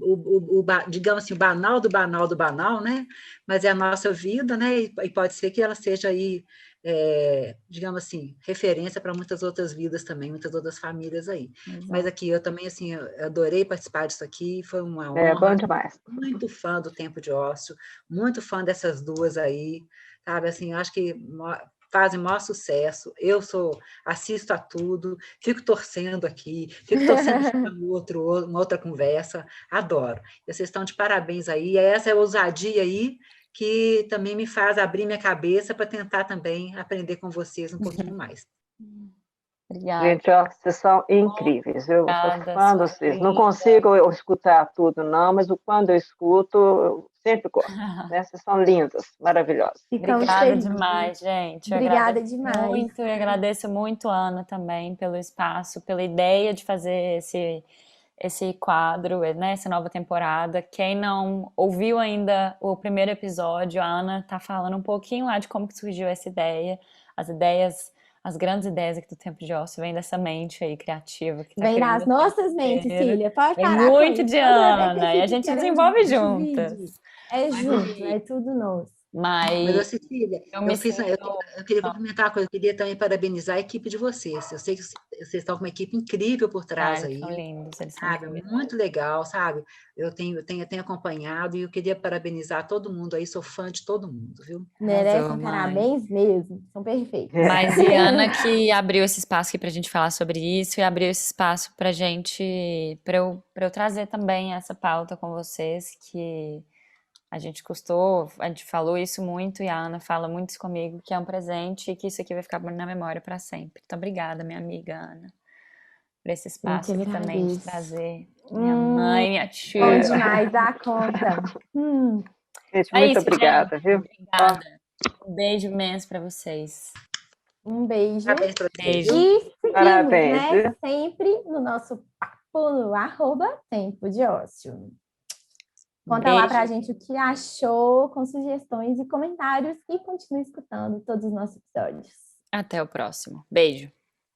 [SPEAKER 4] digamos assim, o banal do banal do banal, né? Mas é a nossa vida, né? E pode ser que ela seja aí, digamos assim, referência para muitas outras vidas também, muitas outras famílias aí. Exato. Mas aqui eu também, assim, eu adorei participar disso aqui, foi uma honra.
[SPEAKER 3] Bom demais.
[SPEAKER 4] Muito fã do Tempo de Ócio, muito fã dessas duas aí, sabe? Assim, acho que fazem o maior sucesso, assisto a tudo, fico torcendo aqui, fico torcendo uma outra conversa, adoro. E vocês estão de parabéns aí, essa é a ousadia aí que também me faz abrir minha cabeça para tentar também aprender com vocês um pouquinho mais.
[SPEAKER 2] Obrigada.
[SPEAKER 3] Gente, vocês são incríveis, eu sou fã de vocês. Não consigo escutar tudo, não, mas quando eu escuto, eu sempre gosto. Né? Vocês são lindas, maravilhosas.
[SPEAKER 2] Obrigada demais, gente.
[SPEAKER 1] Obrigada demais.
[SPEAKER 2] Muito, e agradeço muito, Ana, também, pelo espaço, pela ideia de fazer esse quadro, né, essa nova temporada. Quem não ouviu ainda o primeiro episódio, a Ana está falando um pouquinho lá de como que surgiu essa ideia, as ideias as grandes ideias aqui do Tempo de Ócio vêm dessa mente aí criativa que tá
[SPEAKER 1] Vem
[SPEAKER 2] criando
[SPEAKER 1] das
[SPEAKER 2] o tempo
[SPEAKER 1] nossas mentes,
[SPEAKER 2] inteiro.
[SPEAKER 1] Cília. Pode
[SPEAKER 2] Vem
[SPEAKER 1] parar com
[SPEAKER 2] muito
[SPEAKER 1] isso.
[SPEAKER 2] de
[SPEAKER 1] Toda vez que
[SPEAKER 2] Ana, e a
[SPEAKER 1] fica
[SPEAKER 2] gente
[SPEAKER 1] querendo
[SPEAKER 2] desenvolve
[SPEAKER 1] dividir.
[SPEAKER 2] juntas.
[SPEAKER 1] É
[SPEAKER 4] Mas,
[SPEAKER 1] junto, é tudo nosso.
[SPEAKER 4] Mas,
[SPEAKER 2] Mas
[SPEAKER 4] Cecília,
[SPEAKER 2] eu me sinto.
[SPEAKER 4] eu queria complementar uma coisa, eu queria também parabenizar a equipe de vocês. Eu sei que vocês estão com uma equipe incrível por trás
[SPEAKER 2] Eles são
[SPEAKER 4] aí,
[SPEAKER 2] lindos, eles são
[SPEAKER 4] sabe?
[SPEAKER 2] maravilhosos.
[SPEAKER 4] Muito legal, sabe? Eu tenho acompanhado e eu queria parabenizar todo mundo aí, sou fã de todo mundo, viu?
[SPEAKER 1] Merecem
[SPEAKER 2] Arrasou, mãe.
[SPEAKER 1] parabéns mesmo. São perfeitos.
[SPEAKER 2] Mas e Ana que abriu esse espaço aqui pra gente falar sobre isso e abriu esse espaço pra gente, pra eu trazer também essa pauta com vocês, que a gente falou isso muito e a Ana fala muito isso comigo, que é um presente e que isso aqui vai ficar na memória pra sempre. Então, obrigada, minha amiga Ana, por esse
[SPEAKER 1] Eu que
[SPEAKER 2] espaço aqui também de
[SPEAKER 1] agradeço.
[SPEAKER 2] trazer minha mãe, minha
[SPEAKER 1] Bom
[SPEAKER 2] tia.
[SPEAKER 1] demais, dá conta.
[SPEAKER 3] Gente,
[SPEAKER 2] É
[SPEAKER 3] muito
[SPEAKER 2] isso, gente.
[SPEAKER 3] obrigada, viu? Ó,
[SPEAKER 2] Obrigada. Um beijo imenso pra vocês.
[SPEAKER 1] Um beijo.
[SPEAKER 4] Parabéns para vocês,
[SPEAKER 2] Beijo.
[SPEAKER 4] viu?
[SPEAKER 1] E seguimos,
[SPEAKER 3] parabéns,
[SPEAKER 1] né?
[SPEAKER 3] viu?
[SPEAKER 1] Sempre no nosso papo no @tempo de ócio. Conta lá
[SPEAKER 2] Beijo.
[SPEAKER 1] pra gente o que achou, com sugestões e comentários, e continue escutando todos os nossos episódios.
[SPEAKER 2] Até o próximo. Beijo.